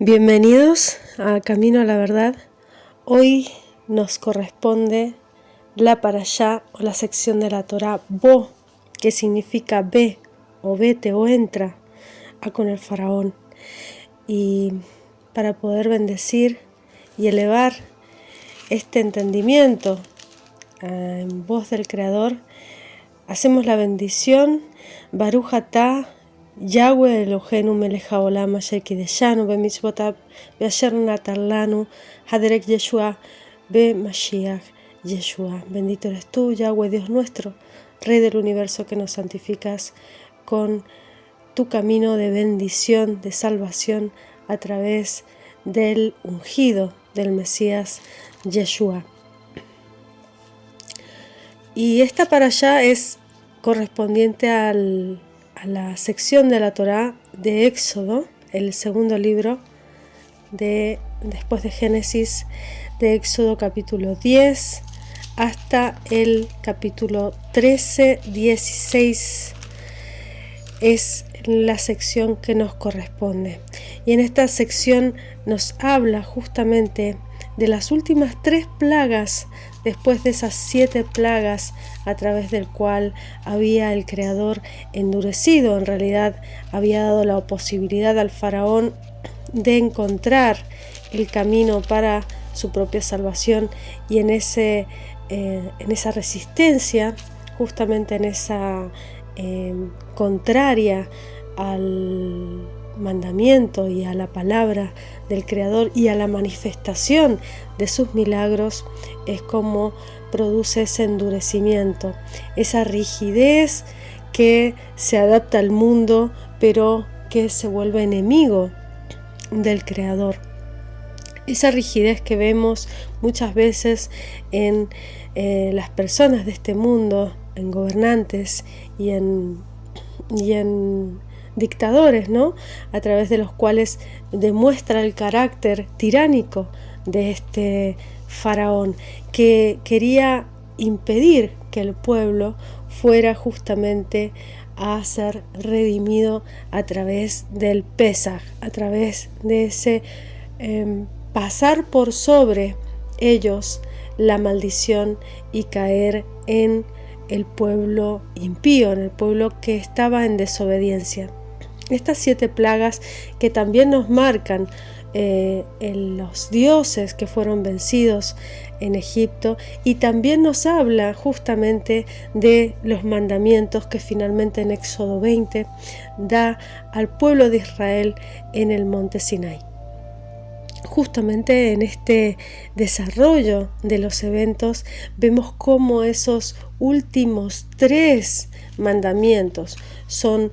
Bienvenidos a Camino a la Verdad. Hoy nos corresponde la parashá o la sección de la Torá Bo, que significa ve o vete o entra a con el faraón. Y para poder bendecir y elevar este entendimiento en voz del Creador, hacemos la bendición Baruch atah Yahweh Eloheinu melech haolam asher kideshanu bemitzvotav veasher natan lanu haderek Yeshua bemashiach Yeshua. Bendito eres tú, Yahweh, Dios nuestro, Rey del universo, que nos santificas con tu camino de bendición, de salvación a través del ungido del Mesías Yeshua. Y esta parashá es correspondiente a la sección de la Torá de Éxodo, el segundo libro después de Génesis, de Éxodo capítulo 10 hasta el capítulo 13, 16 es la sección que nos corresponde. Y en esta sección nos habla justamente de las últimas 3 plagas, después de esas 7 plagas a través del cual había el Creador endurecido, en realidad había dado la posibilidad al faraón de encontrar el camino para su propia salvación, y en esa resistencia, justamente en esa contraria al mandamiento y a la palabra del Creador y a la manifestación de sus milagros, es como produce ese endurecimiento, esa rigidez que se adapta al mundo pero que se vuelve enemigo del Creador. Esa rigidez que vemos muchas veces en las personas de este mundo, en gobernantes y en dictadores, ¿no? A través de los cuales demuestra el carácter tiránico de este faraón, que quería impedir que el pueblo fuera justamente a ser redimido a través del Pesaj, a través de ese pasar por sobre ellos la maldición y caer en el pueblo impío, en el pueblo que estaba en desobediencia. Estas 7 plagas que también nos marcan los dioses que fueron vencidos en Egipto, y también nos habla justamente de los mandamientos que finalmente en Éxodo 20 da al pueblo de Israel en el monte Sinai. Justamente en este desarrollo de los eventos vemos cómo esos últimos 3 mandamientos son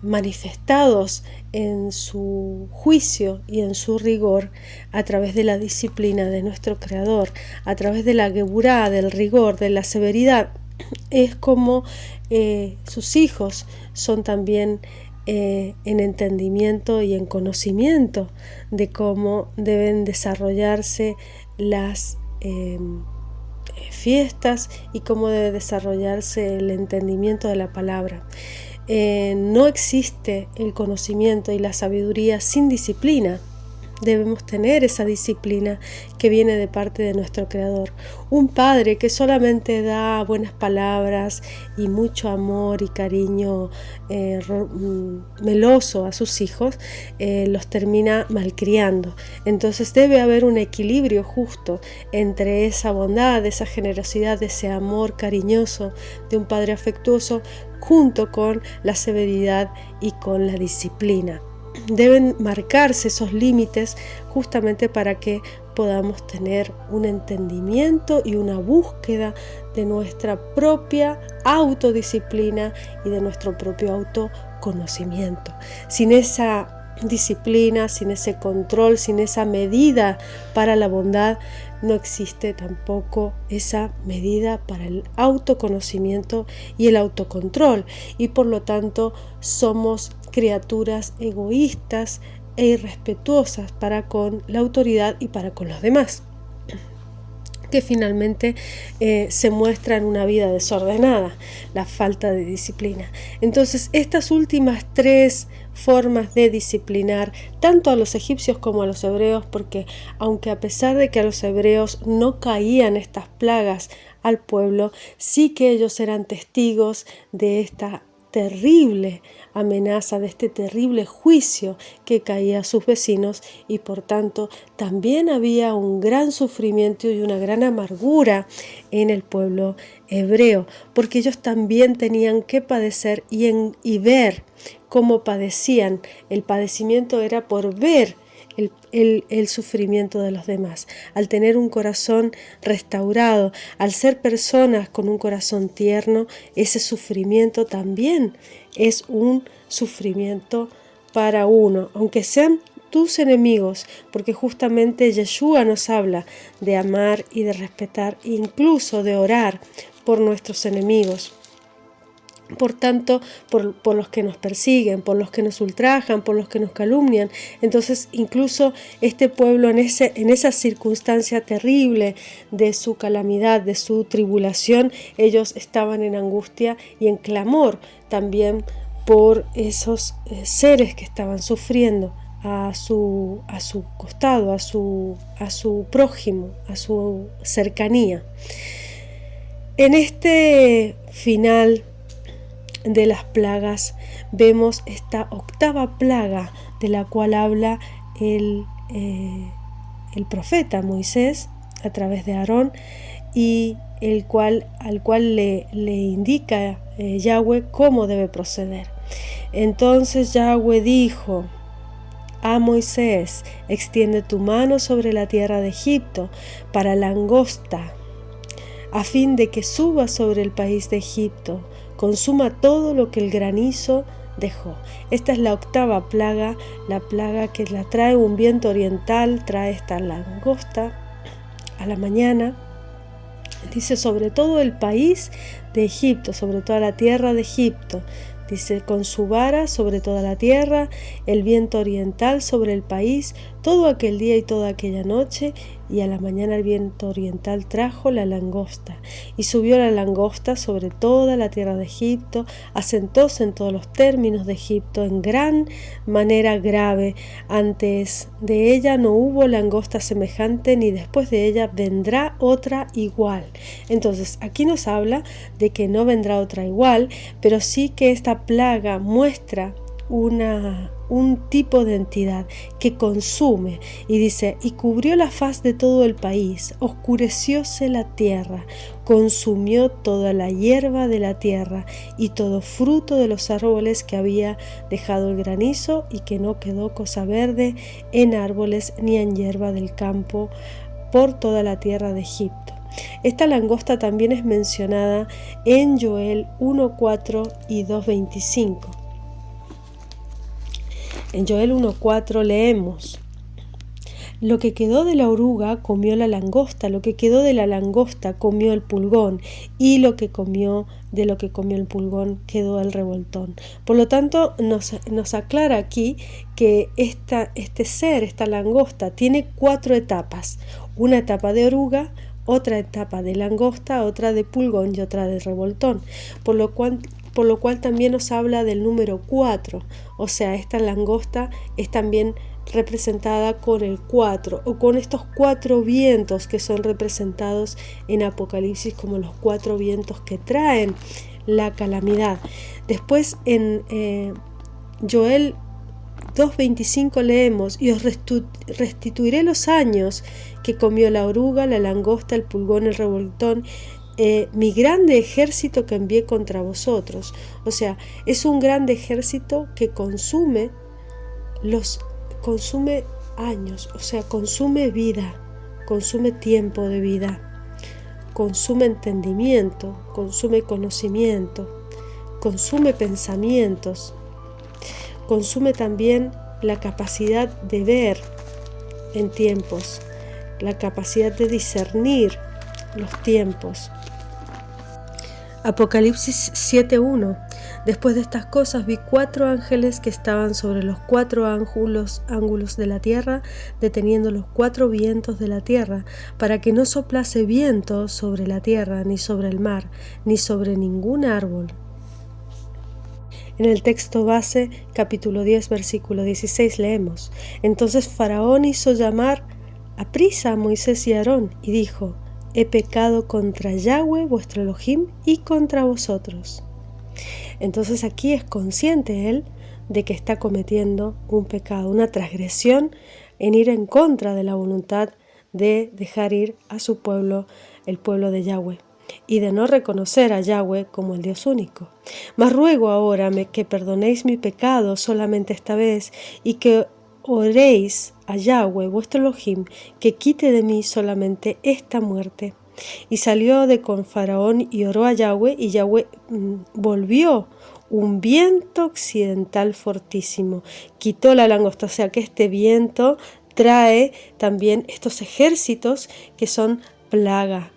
manifestados en su juicio y en su rigor a través de la disciplina de nuestro Creador, a través de la geburá, del rigor, de la severidad. Es como sus hijos son también en entendimiento y en conocimiento de cómo deben desarrollarse las fiestas y cómo debe desarrollarse el entendimiento de la palabra. No existe el conocimiento y la sabiduría sin disciplina. Debemos tener esa disciplina que viene de parte de nuestro Creador. Un padre que solamente da buenas palabras y mucho amor y cariño meloso a sus hijos, los termina malcriando. Entonces debe haber un equilibrio justo entre esa bondad, esa generosidad, ese amor cariñoso de un padre afectuoso, junto con la severidad y con la disciplina. Deben marcarse esos límites justamente para que podamos tener un entendimiento y una búsqueda de nuestra propia autodisciplina y de nuestro propio autoconocimiento. Sin esa disciplina, sin ese control, sin esa medida para la bondad, no existe tampoco esa medida para el autoconocimiento y el autocontrol, y por lo tanto somos criaturas egoístas e irrespetuosas para con la autoridad y para con los demás. que finalmente se muestra en una vida desordenada, la falta de disciplina. Entonces, estas últimas tres formas de disciplinar tanto a los egipcios como a los hebreos, porque aunque a pesar de que a los hebreos no caían estas plagas al pueblo, sí que ellos eran testigos de esta terrible amenaza, de este terrible juicio que caía a sus vecinos, y por tanto también había un gran sufrimiento y una gran amargura en el pueblo hebreo, porque ellos también tenían que padecer y ver cómo padecían. El padecimiento era por ver el sufrimiento de los demás. Al tener un corazón restaurado, al ser personas con un corazón tierno, ese sufrimiento también es un sufrimiento para uno, aunque sean tus enemigos, porque justamente Yeshua nos habla de amar y de respetar, incluso de orar por nuestros enemigos. Por tanto, por los que nos persiguen, por los que nos ultrajan, por los que nos calumnian. Entonces, incluso este pueblo en esa circunstancia terrible de su calamidad, de su tribulación, ellos estaban en angustia y en clamor también por esos seres que estaban sufriendo a su costado, a su prójimo, a su cercanía. En este final de las plagas vemos esta octava plaga de la cual habla el profeta Moisés a través de Aarón, y al cual le indica Yahweh cómo debe proceder. Entonces Yahweh dijo a Moisés: extiende tu mano sobre la tierra de Egipto para langosta, a fin de que suba sobre el país de Egipto, consuma todo lo que el granizo dejó. Esta es la octava plaga, la plaga que la trae un viento oriental, trae esta langosta a la mañana. Dice sobre todo el país de Egipto, sobre toda la tierra de Egipto. Dice con su vara sobre toda la tierra, el viento oriental sobre el país, todo aquel día y toda aquella noche, y a la mañana el viento oriental trajo la langosta, y subió la langosta sobre toda la tierra de Egipto, asentóse en todos los términos de Egipto en gran manera grave. Antes de ella no hubo langosta semejante, ni después de ella vendrá otra igual. Entonces aquí nos habla de que no vendrá otra igual, pero sí que esta plaga muestra un tipo de entidad que consume, y dice: y cubrió la faz de todo el país, oscurecióse la tierra, consumió toda la hierba de la tierra y todo fruto de los árboles que había dejado el granizo, y que no quedó cosa verde en árboles ni en hierba del campo por toda la tierra de Egipto. Esta langosta también es mencionada en Joel 1:4 y 2:25. En Joel 1:4 leemos: lo que quedó de la oruga comió la langosta, lo que quedó de la langosta comió el pulgón, y lo que comió el pulgón quedó el revoltón. Por lo tanto, nos aclara aquí que esta langosta, tiene 4 etapas: una etapa de oruga, otra etapa de langosta, otra de pulgón y otra de revoltón, por lo cual también nos habla del número 4, o sea, esta langosta es también representada con el 4, o con estos 4 vientos que son representados en Apocalipsis como los 4 vientos que traen la calamidad. Después en Joel 2:25 leemos: y os restituiré los años que comió la oruga, la langosta, el pulgón, el revoltón, mi grande ejército que envié contra vosotros. O sea, es un grande ejército que consume años, o sea, consume vida, consume tiempo de vida, consume entendimiento, consume conocimiento, consume pensamientos, consume también la capacidad de ver en tiempos, la capacidad de discernir los tiempos. Apocalipsis 7:1. Después de estas cosas vi 4 ángeles que estaban sobre los 4 ángulos de la tierra, deteniendo los 4 vientos de la tierra, para que no soplase viento sobre la tierra, ni sobre el mar, ni sobre ningún árbol. En el texto base, capítulo 10, versículo 16, leemos: Entonces Faraón hizo llamar aprisa a Moisés y Aarón, y dijo: He pecado contra Yahweh vuestro Elohim y contra vosotros. Entonces aquí es consciente él de que está cometiendo un pecado, una transgresión en ir en contra de la voluntad de dejar ir a su pueblo, el pueblo de Yahweh, y de no reconocer a Yahweh como el Dios único. Mas ruego ahora que perdonéis mi pecado solamente esta vez, y que oréis a Yahweh vuestro Elohim, que quite de mí solamente esta muerte. Y salió de con Faraón y oró a Yahweh, y Yahweh volvió un viento occidental fortísimo, quitó la langosta. O sea que este viento trae también estos ejércitos que son plaga.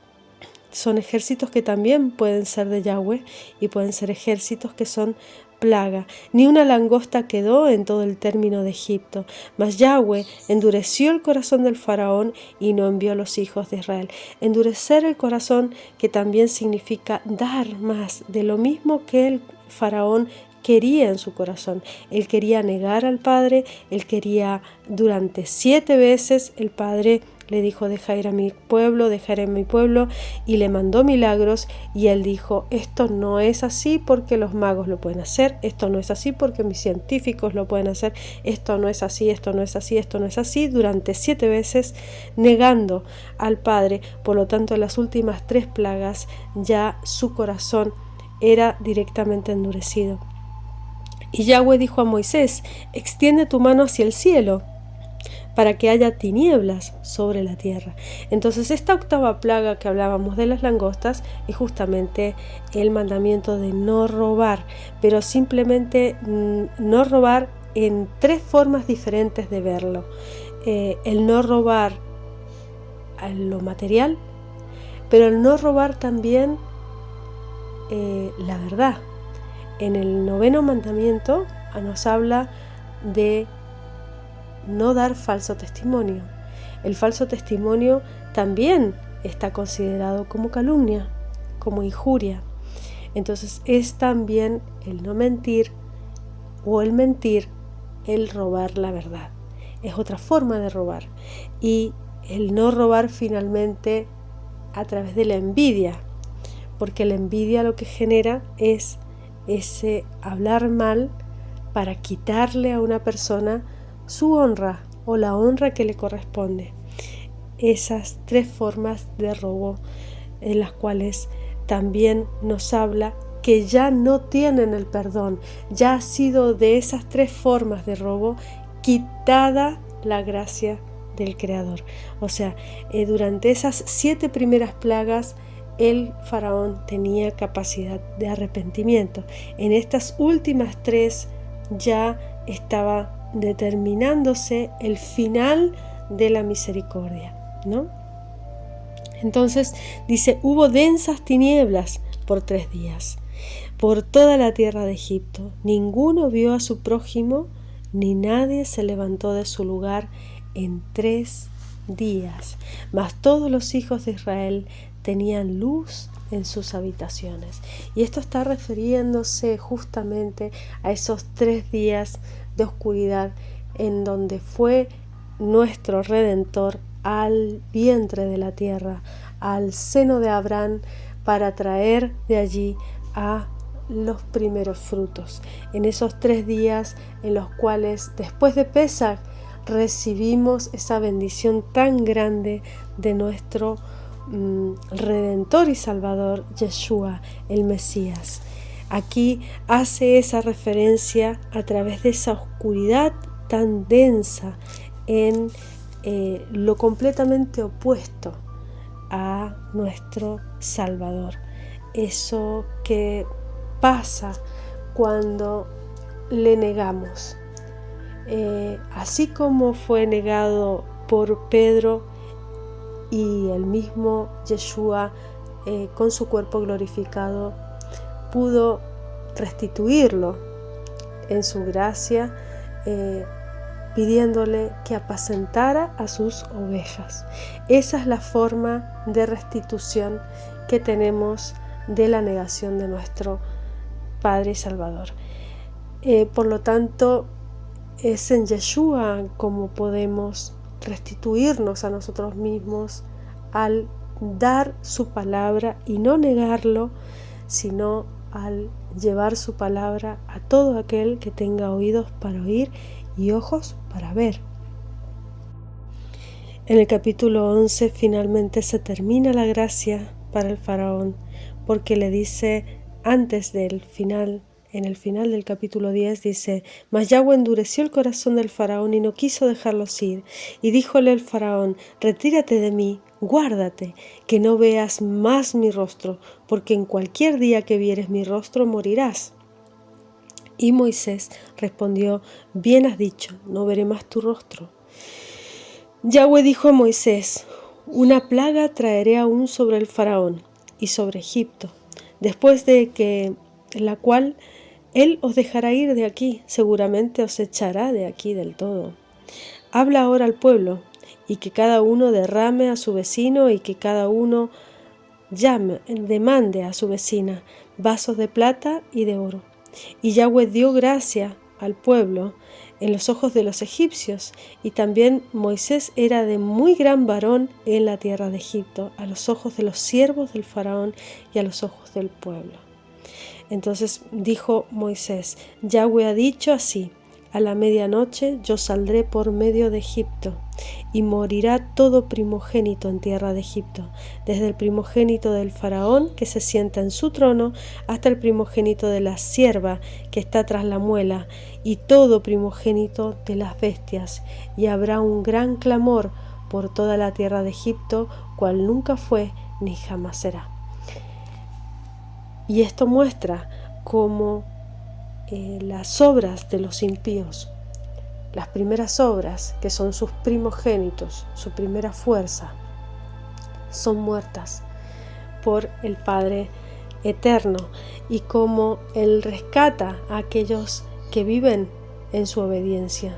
Son ejércitos que también pueden ser de Yahweh y pueden ser ejércitos que son plaga. Ni una langosta quedó en todo el término de Egipto, mas Yahweh endureció el corazón del faraón y no envió a los hijos de Israel. Endurecer el corazón, que también significa dar más de lo mismo que el faraón quería en su corazón. Él quería negar al Padre, él quería durante 7 veces, el Padre le dijo: deja ir a mi pueblo, dejaré mi pueblo, y le mandó milagros, y él dijo: esto no es así porque los magos lo pueden hacer, esto no es así porque mis científicos lo pueden hacer, esto no es así, esto no es así, esto no es así, durante 7 veces negando al Padre. Por lo tanto, en las últimas 3 plagas ya su corazón era directamente endurecido. Y Yahweh dijo a Moisés: extiende tu mano hacia el cielo, para que haya tinieblas sobre la tierra. Entonces esta 8ª plaga que hablábamos de las langostas es justamente el mandamiento de no robar, pero simplemente no robar en 3 formas diferentes de verlo. El no robar a lo material, pero el no robar también la verdad. En el 9º mandamiento nos habla de no dar falso testimonio. El falso testimonio también está considerado como calumnia, como injuria. Entonces es también el no mentir, o el mentir, el robar la verdad. Es otra forma de robar. Y el no robar finalmente a través de la envidia, porque la envidia lo que genera es ese hablar mal para quitarle a una persona su honra o la honra que le corresponde. Esas 3 formas de robo en las cuales también nos habla que ya no tienen el perdón, ya ha sido de esas 3 formas de robo quitada la gracia del Creador. O sea, durante esas 7 primeras plagas el faraón tenía capacidad de arrepentimiento. En estas últimas 3 ya estaba determinándose el final de la misericordia, ¿no? Entonces dice: hubo densas tinieblas por 3 días por toda la tierra de Egipto. Ninguno vio a su prójimo, ni nadie se levantó de su lugar en 3 días. Mas todos los hijos de Israel tenían luz en sus habitaciones. Y esto está refiriéndose justamente a esos 3 días de oscuridad en donde fue nuestro Redentor al vientre de la tierra, al seno de Abraham, para traer de allí a los primeros frutos. En esos 3 días en los cuales después de Pesaj recibimos esa bendición tan grande de nuestro Redentor y Salvador, Yeshua, el Mesías. Aquí hace esa referencia a través de esa oscuridad tan densa en lo completamente opuesto a nuestro Salvador. Eso que pasa cuando le negamos. Así como fue negado por Pedro y el mismo Yeshua con su cuerpo glorificado pudo restituirlo en su gracia, pidiéndole que apacentara a sus ovejas. Esa es la forma de restitución que tenemos de la negación de nuestro Padre y Salvador. Por lo tanto, es en Yeshua como podemos restituirnos a nosotros mismos al dar su palabra y no negarlo, sino al llevar su palabra a todo aquel que tenga oídos para oír y ojos para ver. En el capítulo 11 finalmente se termina la gracia para el faraón, porque le dice antes del final, en el final del capítulo 10 dice: Mas Yahweh endureció el corazón del faraón y no quiso dejarlos ir, y díjole el faraón: Retírate de mí, guárdate, que no veas más mi rostro, porque en cualquier día que vieres mi rostro morirás. Y Moisés respondió: Bien has dicho, no veré más tu rostro. Yahweh dijo a Moisés: Una plaga traeré aún sobre el faraón y sobre Egipto, después de que la cual él os dejará ir de aquí, seguramente os echará de aquí del todo. Habla ahora al pueblo, y que cada uno derrame a su vecino, y que cada uno demande a su vecina vasos de plata y de oro. Y Yahweh dio gracia al pueblo en los ojos de los egipcios, y también Moisés era de muy gran varón en la tierra de Egipto, a los ojos de los siervos del faraón y a los ojos del pueblo. Entonces dijo Moisés: Yahweh ha dicho así: a la medianoche yo saldré por medio de Egipto, y morirá todo primogénito en tierra de Egipto, desde el primogénito del faraón que se sienta en su trono, hasta el primogénito de la sierva que está tras la muela, y todo primogénito de las bestias, y habrá un gran clamor por toda la tierra de Egipto, cual nunca fue ni jamás será. Y esto muestra cómo las obras de los impíos, las primeras obras, que son sus primogénitos, su primera fuerza, son muertas por el Padre eterno, y cómo Él rescata a aquellos que viven en su obediencia.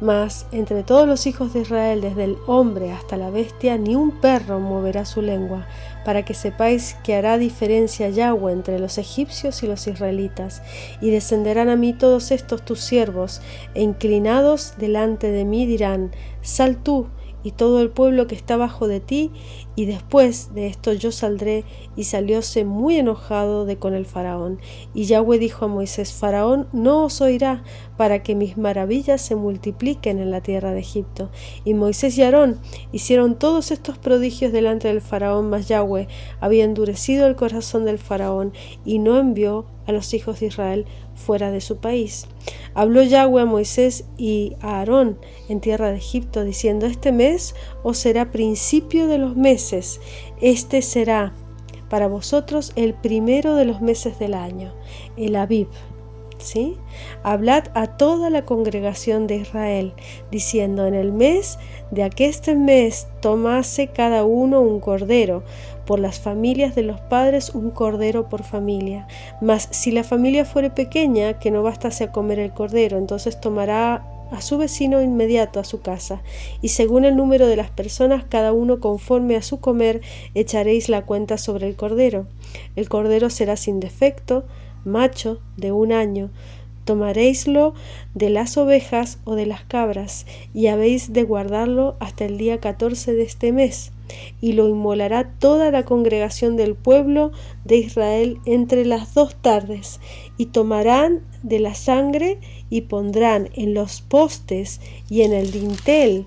Mas entre todos los hijos de Israel, desde el hombre hasta la bestia, ni un perro moverá su lengua, para que sepáis que hará diferencia Yahweh entre los egipcios y los israelitas. Y descenderán a mí todos estos tus siervos, e inclinados delante de mí dirán: Sal tú y todo el pueblo que está bajo de ti, y después de esto yo saldré. Y salióse muy enojado de con el faraón. Y Yahweh dijo a Moisés: Faraón no os oirá, para que mis maravillas se multipliquen en la tierra de Egipto. Y Moisés y Aarón hicieron todos estos prodigios delante del faraón, mas Yahweh había endurecido el corazón del faraón, y no envió a los hijos de Israel fuera de su país. Habló Yahweh a Moisés y a Aarón en tierra de Egipto, diciendo: Este mes os será principio de los meses, este será para vosotros el primero de los meses del año, el Abib. ¿Sí? Hablad a toda la congregación de Israel, diciendo: En el mes de aqueste mes tomase cada uno un cordero, por las familias de los padres un cordero por familia. Mas si la familia fuere pequeña, que no bastase a comer el cordero, entonces tomará a su vecino inmediato a su casa, y según el número de las personas, cada uno conforme a su comer, echaréis la cuenta sobre el cordero. El cordero será sin defecto, macho, de 1 año. Tomaréislo de las ovejas o de las cabras, y habéis de guardarlo hasta el día 14 de este mes, y lo inmolará toda la congregación del pueblo de Israel entre las 2 tardes, y tomarán de la sangre y pondrán en los postes y en el dintel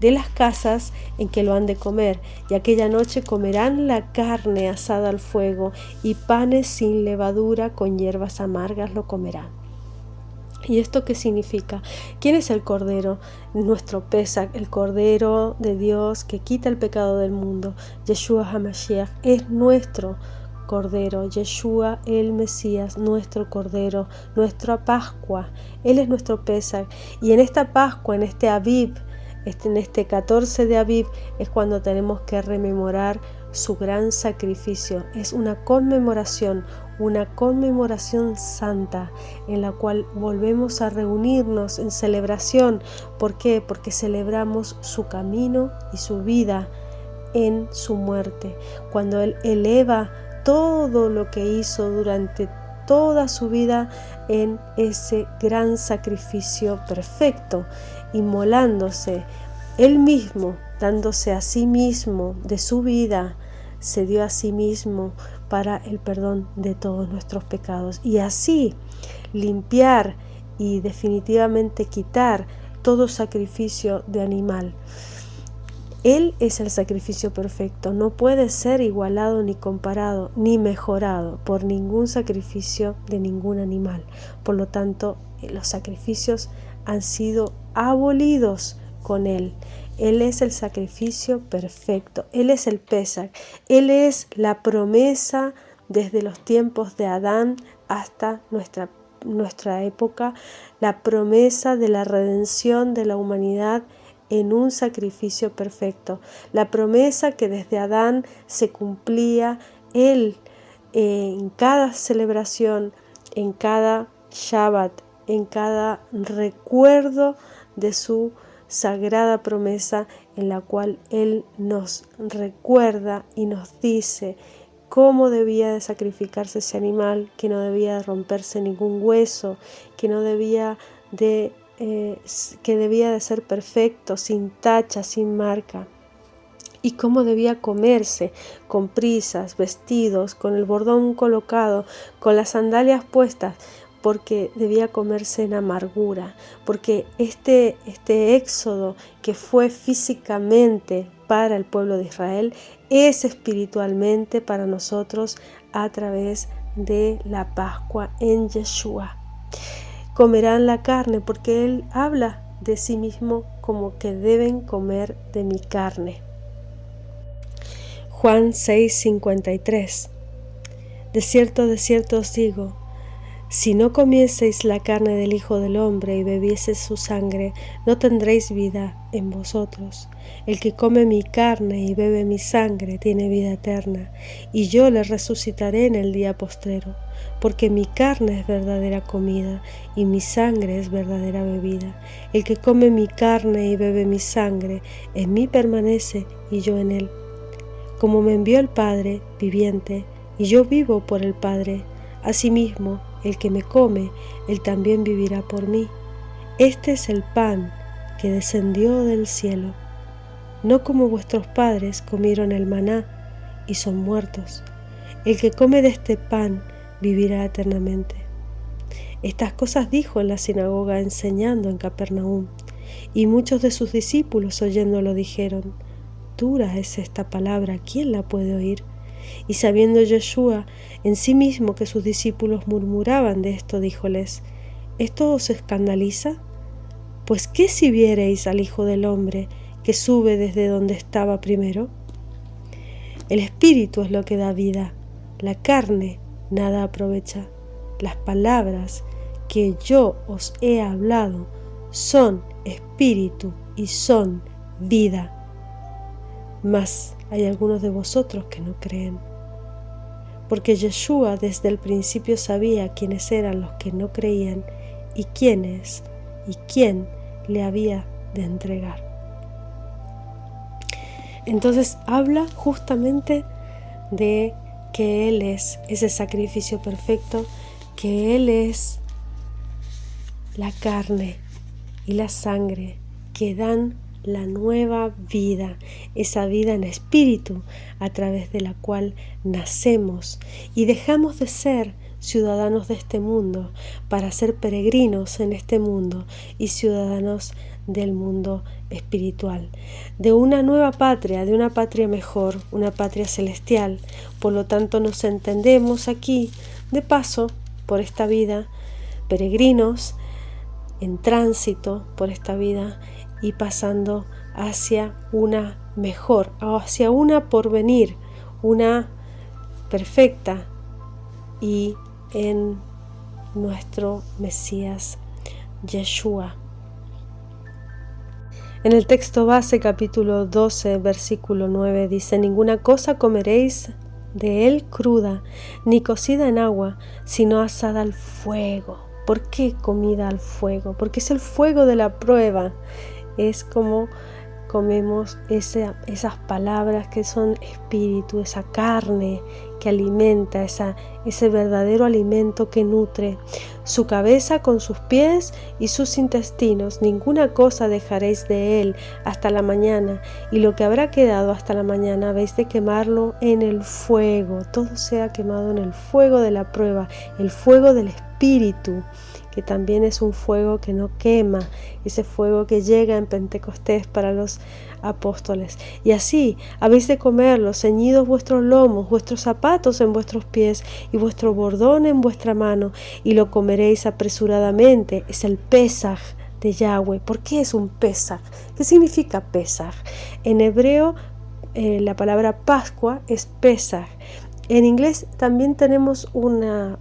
de las casas en que lo han de comer, y aquella noche comerán la carne asada al fuego, y panes sin levadura con hierbas amargas lo comerán. ¿Y esto qué significa? ¿Quién es el Cordero? Nuestro Pesach, el Cordero de Dios que quita el pecado del mundo. Yeshua HaMashiach es nuestro Cordero, Yeshua el Mesías, nuestro Cordero, nuestra Pascua. Él es nuestro Pesach. Y en esta Pascua, en este Abib, en este 14 de Abib, es cuando tenemos que rememorar su gran sacrificio. Es una conmemoración, una conmemoración santa en la cual volvemos a reunirnos en celebración. ¿Por qué? Porque celebramos su camino y su vida en su muerte, cuando Él eleva todo lo que hizo durante toda su vida en ese gran sacrificio perfecto, inmolándose Él mismo, dándose a sí mismo de su vida, se dio a sí mismo para el perdón de todos nuestros pecados y así limpiar y definitivamente quitar todo sacrificio de animal. Él es el sacrificio perfecto, no puede ser igualado ni comparado ni mejorado por ningún sacrificio de ningún animal. Por lo tanto, los sacrificios han sido abolidos con Él. Él es el sacrificio perfecto, Él es el Pesaj, Él es la promesa desde los tiempos de Adán hasta nuestra época, la promesa de la redención de la humanidad en un sacrificio perfecto, la promesa que desde Adán se cumplía. Él en cada celebración, en cada Shabbat, en cada recuerdo de su sagrada promesa, en la cual Él nos recuerda y nos dice cómo debía de sacrificarse ese animal, que no debía de romperse ningún hueso, que no debía de que debía de ser perfecto, sin tacha, sin marca, y cómo debía comerse con prisas, vestidos, con el bordón colocado, con las sandalias puestas, porque debía comerse en amargura, porque este éxodo que fue físicamente para el pueblo de Israel es espiritualmente para nosotros a través de la Pascua en Yeshua. Comerán la carne, porque Él habla de sí mismo como que deben comer de mi carne. Juan 6:53. De cierto os digo, si no comieseis la carne del Hijo del Hombre y bebieseis su sangre, no tendréis vida en vosotros. El que come mi carne y bebe mi sangre tiene vida eterna, y yo le resucitaré en el día postrero, porque mi carne es verdadera comida y mi sangre es verdadera bebida. El que come mi carne y bebe mi sangre, en mí permanece y yo en él. Como me envió el Padre viviente, y yo vivo por el Padre, asimismo, el que me come, él también vivirá por mí. Este es el pan que descendió del cielo, no como vuestros padres comieron el maná y son muertos. El que come de este pan vivirá eternamente. Estas cosas dijo en la sinagoga enseñando en Capernaum, y muchos de sus discípulos oyéndolo dijeron: dura es esta palabra, ¿quién la puede oír? Y sabiendo Yeshua en sí mismo que sus discípulos murmuraban de esto, díjoles: ¿esto os escandaliza? Pues ¿qué si viereis al Hijo del Hombre que sube desde donde estaba primero? El Espíritu es lo que da vida, la carne nada aprovecha. Las palabras que yo os he hablado son espíritu y son vida. Mas hay algunos de vosotros que no creen. Porque Yeshua desde el principio sabía quiénes eran los que no creían y quién le había de entregar. Entonces habla justamente de que Él es ese sacrificio perfecto, que Él es la carne y la sangre que dan la nueva vida, esa vida en espíritu a través de la cual nacemos y dejamos de ser ciudadanos de este mundo para ser peregrinos en este mundo y ciudadanos del mundo espiritual, de una nueva patria, de una patria mejor, una patria celestial. Por lo tanto, nos entendemos aquí de paso por esta vida, peregrinos en tránsito por esta vida y pasando hacia una mejor, hacia una porvenir, una perfecta y en nuestro Mesías Yeshua. En el texto base, capítulo 12, versículo 9, dice: ninguna cosa comeréis de él cruda, ni cocida en agua, sino asada al fuego. ¿Por qué comida al fuego? Porque es el fuego de la prueba. Es como comemos esas palabras que son espíritu, esa carne que alimenta, ese verdadero alimento que nutre. Su cabeza con sus pies y sus intestinos, ninguna cosa dejaréis de él hasta la mañana, y lo que habrá quedado hasta la mañana habéis de quemarlo en el fuego. Todo sea quemado en el fuego de la prueba, el fuego del espíritu, que también es un fuego que no quema, ese fuego que llega en Pentecostés para los apóstoles. Y así habéis de comerlo, ceñidos vuestros lomos, vuestros zapatos en vuestros pies y vuestro bordón en vuestra mano, y lo comeréis apresuradamente. Es el Pesaj de Yahweh. ¿Por qué es un Pesaj? ¿Qué significa Pesaj? En hebreo la palabra Pascua es Pesaj. En inglés también tenemos una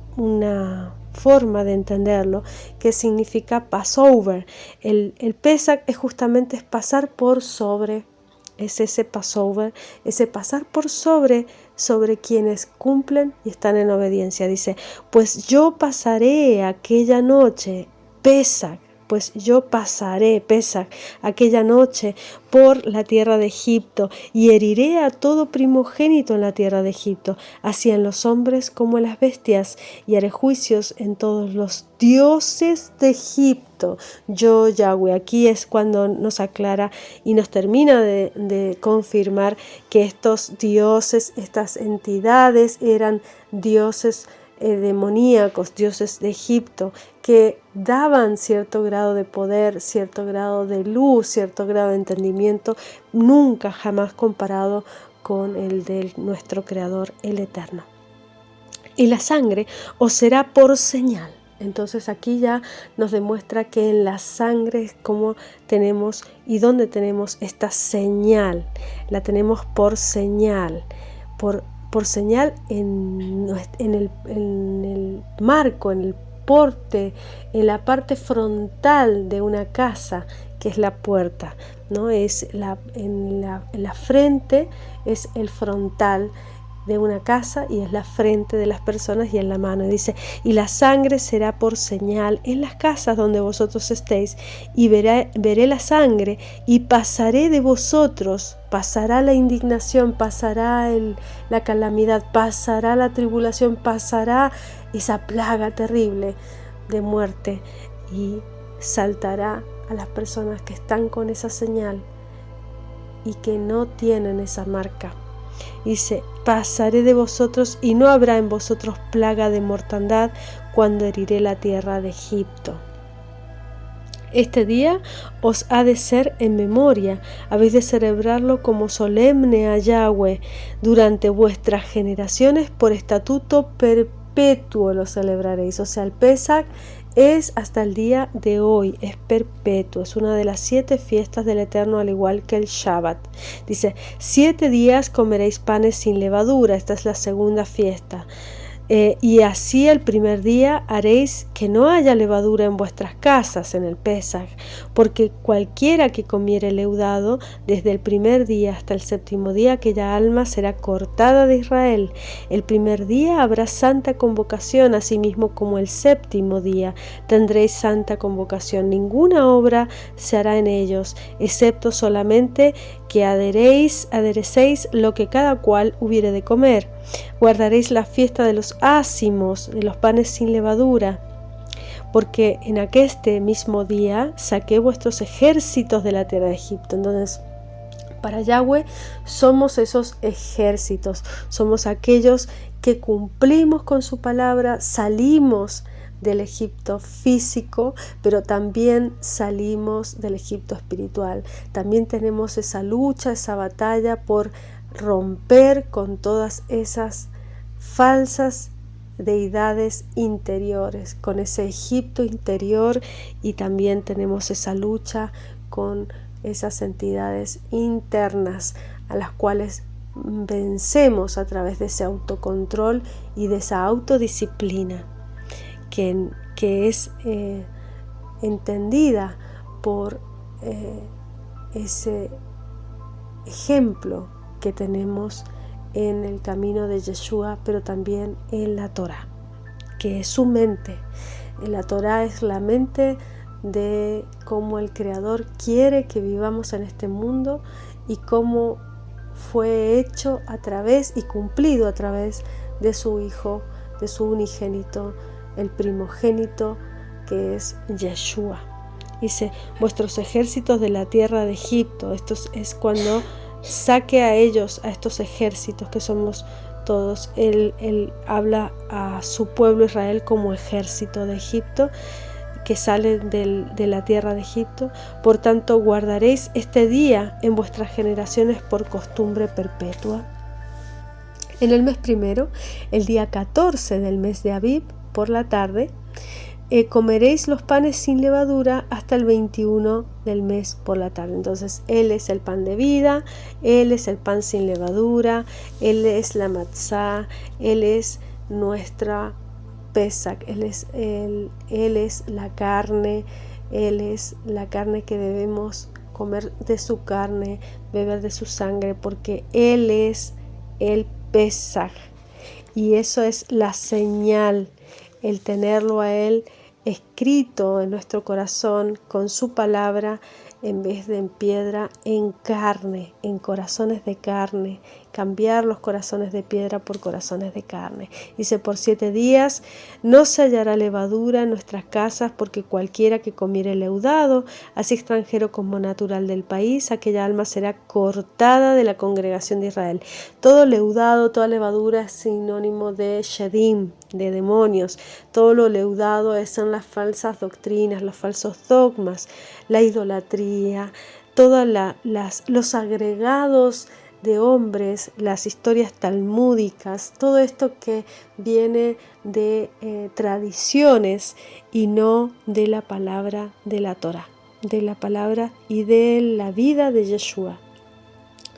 forma de entenderlo que significa Passover. El Pesach es justamente pasar por sobre, es ese Passover, ese pasar por sobre quienes cumplen y están en obediencia. Dice, pues yo pasaré aquella noche, Pesach, pues yo pasaré, Pesach, aquella noche por la tierra de Egipto, y heriré a todo primogénito en la tierra de Egipto, así en los hombres como en las bestias, y haré juicios en todos los dioses de Egipto. Yo, Yahweh. Aquí es cuando nos aclara y nos termina de confirmar que estos dioses, estas entidades eran dioses demoníacos, dioses de Egipto, que daban cierto grado de poder, cierto grado de luz, cierto grado de entendimiento, nunca jamás comparado con el de nuestro Creador, el Eterno. Y la sangre os será por señal. Entonces aquí ya nos demuestra que en la sangre es como tenemos y dónde tenemos esta señal. La tenemos por señal, por señal en el marco, en el porte, en la parte frontal de una casa, que es la puerta, ¿no? En la frente es el frontal de una casa, y es la frente de las personas, y en la mano. Y dice, y la sangre será por señal en las casas donde vosotros estéis, y veré la sangre, y pasaré de vosotros. Pasará la indignación, pasará la calamidad, pasará la tribulación, pasará esa plaga terrible de muerte, y saltará a las personas que están con esa señal y que no tienen esa marca. Dice, pasaré de vosotros, y no habrá en vosotros plaga de mortandad cuando heriré la tierra de Egipto. Este día os ha de ser en memoria, habéis de celebrarlo como solemne a Yahweh durante vuestras generaciones, por estatuto perpetuo lo celebraréis. O sea, el Pesach es hasta el día de hoy, es perpetuo, es una de las 7 fiestas del Eterno, al igual que el Shabbat. Dice, 7 días comeréis panes sin levadura, esta es la segunda fiesta. Y así el primer día haréis que no haya levadura en vuestras casas en el Pesaj, porque cualquiera que comiere leudado desde el primer día hasta el 7º día, aquella alma será cortada de Israel. El primer día habrá santa convocación, asimismo como el 7º día tendréis santa convocación. Ninguna obra se hará en ellos, excepto solamente que aderecéis lo que cada cual hubiere de comer. Guardaréis la fiesta de los ácimos, de los panes sin levadura, porque en aqueste mismo día saqué vuestros ejércitos de la tierra de Egipto. Entonces, para Yahweh somos esos ejércitos, somos aquellos que cumplimos con su palabra, salimos del Egipto físico, pero también salimos del Egipto espiritual. También tenemos esa lucha, esa batalla por romper con todas esas falsas deidades interiores, con ese Egipto interior, y también tenemos esa lucha con esas entidades internas a las cuales vencemos a través de ese autocontrol y de esa autodisciplina que es entendida por ese ejemplo que tenemos en el camino de Yeshua, pero también en la Torá, que es su mente. La Torá es la mente de cómo el Creador quiere que vivamos en este mundo y cómo fue hecho a través y cumplido a través de su Hijo, de su unigénito, el primogénito, que es Yeshua. Dice, vuestros ejércitos de la tierra de Egipto. Esto es cuando saque a ellos, a estos ejércitos que somos todos. Él habla a su pueblo Israel como ejército de Egipto, que salen de la tierra de Egipto. Por tanto, guardaréis este día en vuestras generaciones por costumbre perpetua. En el mes primero, el día 14 del mes de Abib, por la tarde, comeréis los panes sin levadura hasta el 21 del mes por la tarde. Entonces, Él es el pan de vida, Él es el pan sin levadura, Él es la matzá, Él es nuestra Pesach, Él es la carne, Él es la carne que debemos comer de su carne, beber de su sangre, porque Él es el Pesach. Y eso es la señal, el tenerlo a Él escrito en nuestro corazón con su palabra, en vez de en piedra, en carne, en corazones de carne, cambiar los corazones de piedra por corazones de carne. Dice, por 7 días no se hallará levadura en nuestras casas, porque cualquiera que comiere leudado, así extranjero como natural del país, aquella alma será cortada de la congregación de Israel. Todo leudado, toda levadura es sinónimo de shedim, de demonios. Todo lo leudado son las falsas doctrinas, los falsos dogmas, la idolatría, todos los agregados de hombres, las historias talmúdicas, todo esto que viene de tradiciones y no de la palabra de la Torá, de la palabra y de la vida de Yeshua.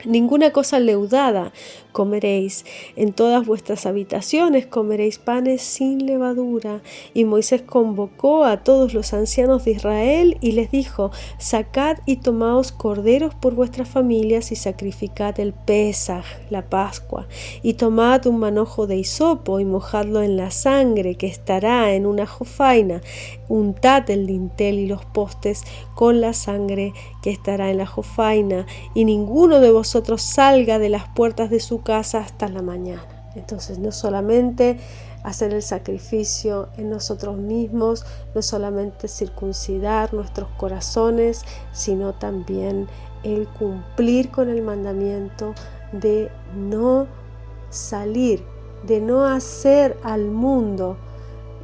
Ninguna cosa leudada comeréis, en todas vuestras habitaciones comeréis panes sin levadura. Y Moisés convocó a todos los ancianos de Israel y les dijo, sacad y tomaos corderos por vuestras familias y sacrificad el Pesaj, la Pascua, y tomad un manojo de hisopo y mojadlo en la sangre que estará en una jofaina, untad el dintel y los postes con la sangre que estará en la jofaina, y ninguno de vosotros salga de las puertas de su casa hasta la mañana. Entonces, no solamente hacer el sacrificio en nosotros mismos, no solamente circuncidar nuestros corazones, sino también el cumplir con el mandamiento de no salir, de no hacer al mundo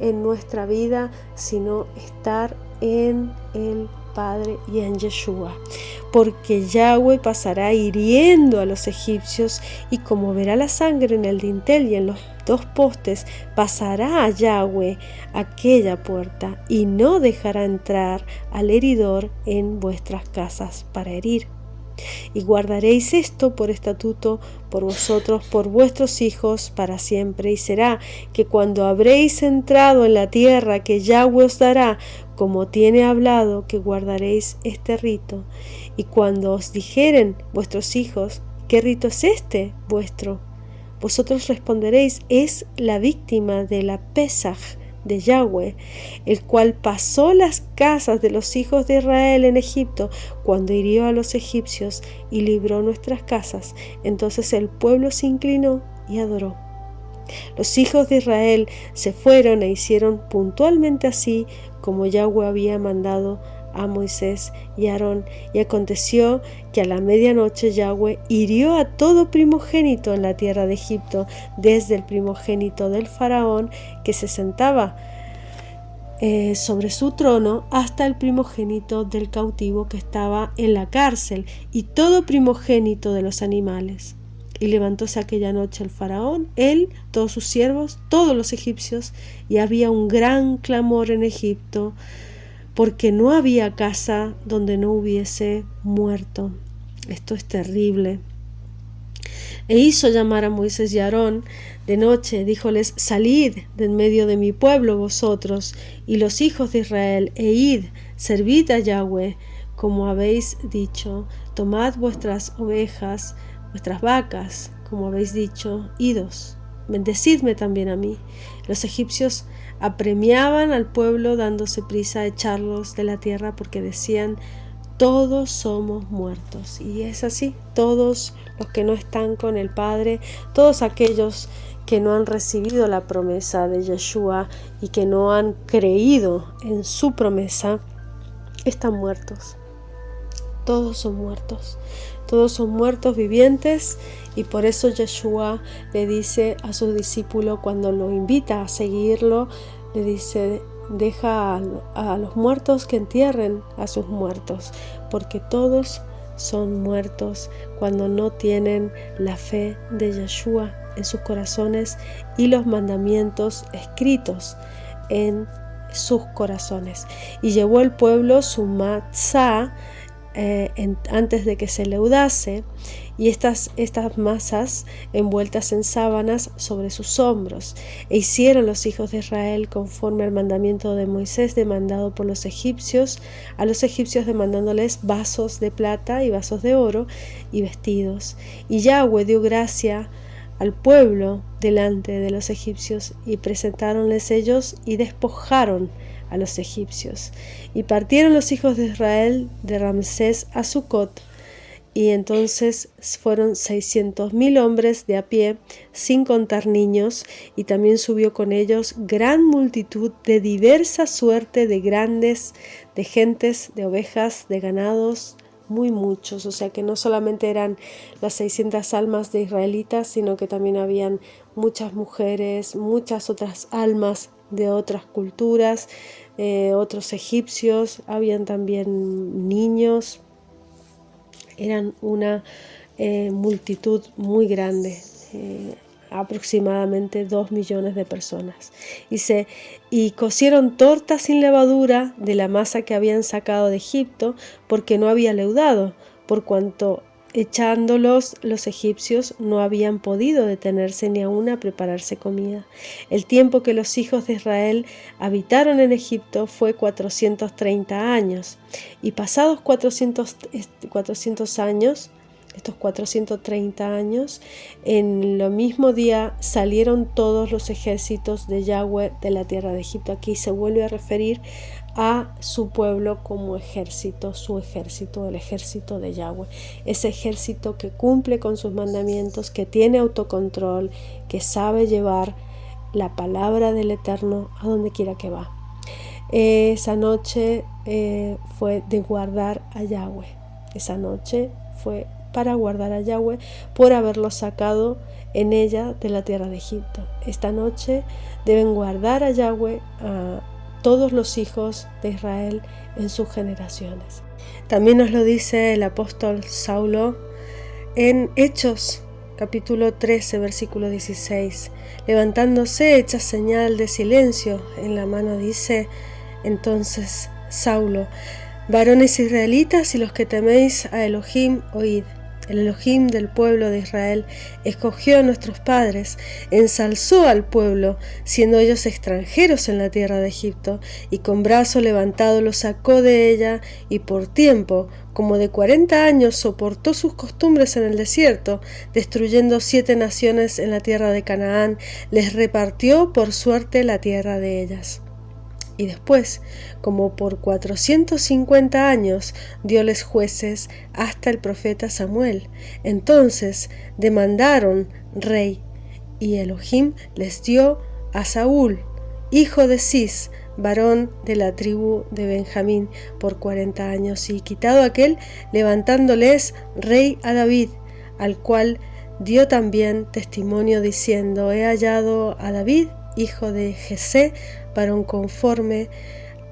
en nuestra vida, sino estar en el Padre y en Yeshua, porque Yahweh pasará hiriendo a los egipcios, y como verá la sangre en el dintel y en los 2 postes, pasará a Yahweh aquella puerta y no dejará entrar al heridor en vuestras casas para herir. Y guardaréis esto por estatuto por vosotros, por vuestros hijos, para siempre. Y será que cuando habréis entrado en la tierra que Yahweh os dará, como tiene hablado, que guardaréis este rito. Y cuando os dijeren vuestros hijos, ¿qué rito es este vuestro? Vosotros responderéis, es la víctima de la Pesaj de Yahweh, el cual pasó las casas de los hijos de Israel en Egipto cuando hirió a los egipcios y libró nuestras casas. Entonces el pueblo se inclinó y adoró. Los hijos de Israel se fueron e hicieron puntualmente así como Yahweh había mandado a Moisés y Aarón, y aconteció que a la medianoche Yahweh hirió a todo primogénito en la tierra de Egipto, desde el primogénito del faraón que se sentaba sobre su trono hasta el primogénito del cautivo que estaba en la cárcel, y todo primogénito de los animales. Y levantóse aquella noche el faraón, él, todos sus siervos, todos los egipcios, y había un gran clamor en Egipto, porque no había casa donde no hubiese muerto. Esto es terrible. E hizo llamar a Moisés y a Aarón de noche, díjoles, salid de en medio de mi pueblo vosotros y los hijos de Israel, e id, servid a Yahweh, como habéis dicho, tomad vuestras ovejas, vuestras vacas, como habéis dicho, idos, bendecidme también a mí. Los egipcios apremiaban al pueblo dándose prisa a echarlos de la tierra porque decían: todos somos muertos. Y es así, todos los que no están con el Padre, todos aquellos que no han recibido la promesa de Yeshua y que no han creído en su promesa, están muertos. Todos son muertos vivientes, y por eso Yeshua le dice a sus discípulos cuando lo invita a seguirlo, le dice: deja a los muertos que entierren a sus muertos, porque todos son muertos cuando no tienen la fe de Yeshua en sus corazones y los mandamientos escritos en sus corazones. Y llevó el pueblo su matzá antes de que se leudase, y estas masas envueltas en sábanas sobre sus hombros. E hicieron los hijos de Israel conforme al mandamiento de Moisés demandado por los egipcios, a los egipcios demandándoles vasos de plata y vasos de oro y vestidos. Y Yahweh dio gracia al pueblo delante de los egipcios, y presentáronles ellos y despojaron a los egipcios. Y partieron los hijos de Israel de Ramsés a Sucot, y entonces fueron 600,000 hombres de a pie, sin contar niños, y también subió con ellos gran multitud de diversa suerte, de grandes, de gentes, de ovejas, de ganados, muy muchos. O sea que no solamente eran las 600 almas de israelitas, sino que también habían muchas mujeres, muchas otras almas de otras culturas, otros egipcios, habían también niños. Eran una multitud muy grande, aproximadamente 2 millones de personas. Y cocieron tortas sin levadura de la masa que habían sacado de Egipto, porque no había leudado, por cuanto echándolos los egipcios no habían podido detenerse ni aún a prepararse comida. El tiempo que los hijos de Israel habitaron en Egipto fue 430 años, y pasados 400 años, estos 430 años, en lo mismo día salieron todos los ejércitos de Yahweh de la tierra de Egipto. Aquí se vuelve a referir a su pueblo como ejército, su ejército, el ejército de Yahweh, ese ejército que cumple con sus mandamientos, que tiene autocontrol, que sabe llevar la palabra del Eterno a donde quiera que va. Esa noche fue de guardar a Yahweh. Esa noche fue para guardar a Yahweh por haberlo sacado en ella de la tierra de Egipto. Esta noche deben guardar a Yahweh a todos los hijos de Israel en sus generaciones. También nos lo dice el apóstol Saulo en Hechos capítulo 13 versículo 16. Levantándose, echa señal de silencio en la mano, dice entonces Saulo: varones israelitas y los que teméis a Elohim, oíd. El Elohim del pueblo de Israel escogió a nuestros padres, ensalzó al pueblo, siendo ellos extranjeros en la tierra de Egipto, y con brazo levantado los sacó de ella, y por tiempo, como de 40 años, soportó sus costumbres en el desierto, destruyendo 7 naciones en la tierra de Canaán, les repartió por suerte la tierra de ellas. Y después, como por 450 años, dióles jueces hasta el profeta Samuel. Entonces demandaron rey, y Elohim les dio a Saúl, hijo de Cis, varón de la tribu de Benjamín, por 40 años, y quitado aquel, levantándoles rey a David, al cual dio también testimonio diciendo: he hallado a David, hijo de Jesé, varón conforme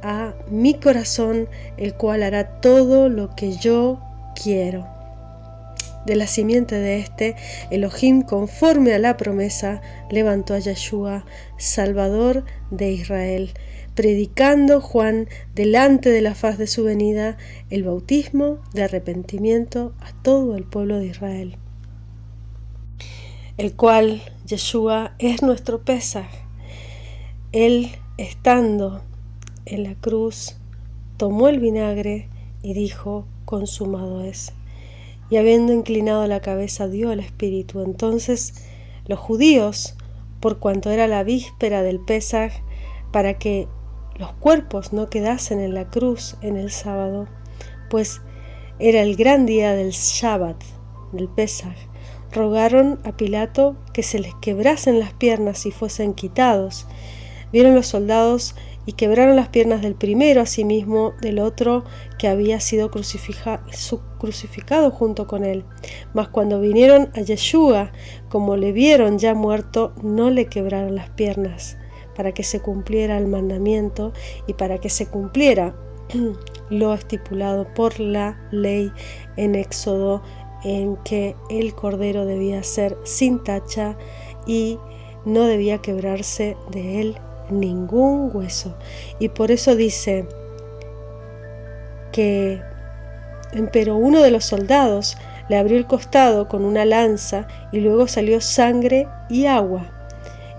a mi corazón, el cual hará todo lo que yo quiero. De la simiente de este, Elohim, conforme a la promesa, levantó a Yeshua, Salvador de Israel, predicando Juan delante de la faz de su venida el bautismo de arrepentimiento a todo el pueblo de Israel, el cual Yeshua es nuestro Pesaj. Él, estando en la cruz, tomó el vinagre y dijo: consumado es. y habiendo inclinado la cabeza dio el espíritu. Entonces los judíos, por cuanto era la víspera del Pesaj, para que los cuerpos no quedasen en la cruz en el sábado, pues era el gran día del Shabbat, del Pesaj, rogaron a Pilato que se les quebrasen las piernas y fuesen quitados. Vieron los soldados y quebraron las piernas del primero, asimismo del otro que había sido crucificado junto con él. Mas cuando vinieron a Yeshua, como le vieron ya muerto, no le quebraron las piernas, para que se cumpliera el mandamiento y para que se cumpliera lo estipulado por la ley en Éxodo, en que el cordero debía ser sin tacha y no debía quebrarse de él ningún hueso. Y por eso dice que pero uno de los soldados le abrió el costado con una lanza y luego salió sangre y agua.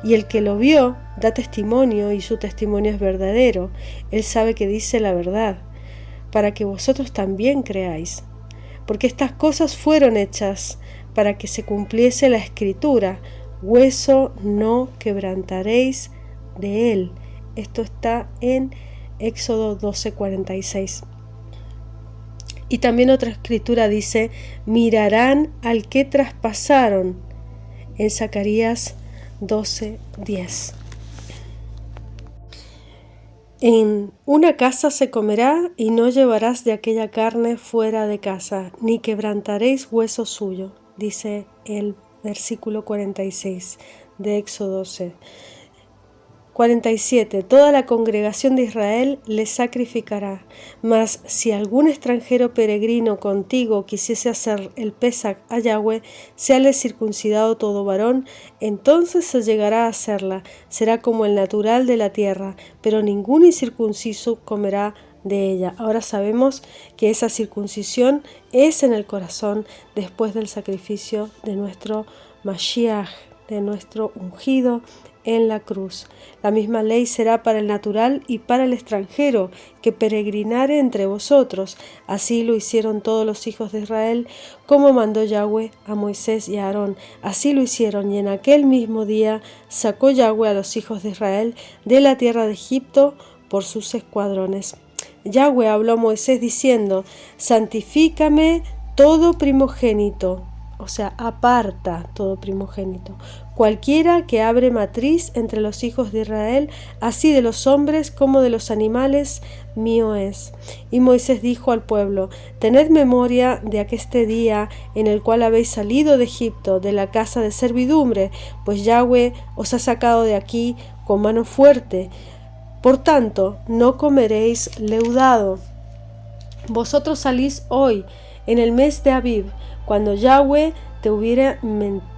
Y el que lo vio da testimonio y su testimonio es verdadero. Él sabe que dice la verdad, para que vosotros también creáis. Porque estas cosas fueron hechas para que se cumpliese la escritura: hueso no quebrantaréis de él. Esto está en Éxodo 12:46. Y también otra escritura dice: mirarán al que traspasaron, en Zacarías 12:10. En una casa se comerá y no llevarás de aquella carne fuera de casa, ni quebrantaréis hueso suyo, dice el versículo 46 de Éxodo 12. 47. Toda la congregación de Israel le sacrificará, mas si algún extranjero peregrino contigo quisiese hacer el Pesaj a Yahweh, séale circuncidado todo varón, entonces se llegará a hacerla, será como el natural de la tierra, pero ningún incircunciso comerá de ella. Ahora sabemos que esa circuncisión es en el corazón después del sacrificio de nuestro Mashiach, de nuestro ungido en la cruz. La misma ley será para el natural y para el extranjero que peregrinare entre vosotros. Así lo hicieron todos los hijos de Israel, como mandó Yahweh a Moisés y a Aarón. Así lo hicieron, y en aquel mismo día sacó Yahweh a los hijos de Israel de la tierra de Egipto por sus escuadrones. Yahweh habló a Moisés diciendo: santifícame todo primogénito, o sea, aparta todo primogénito, cualquiera que abre matriz entre los hijos de Israel, así de los hombres como de los animales, mío es. Y Moisés dijo al pueblo: tened memoria de aqueste día en el cual habéis salido de Egipto, de la casa de servidumbre, pues Yahweh os ha sacado de aquí con mano fuerte. Por tanto, no comeréis leudado. Vosotros salís hoy, en el mes de Abib, cuando Yahweh te hubiera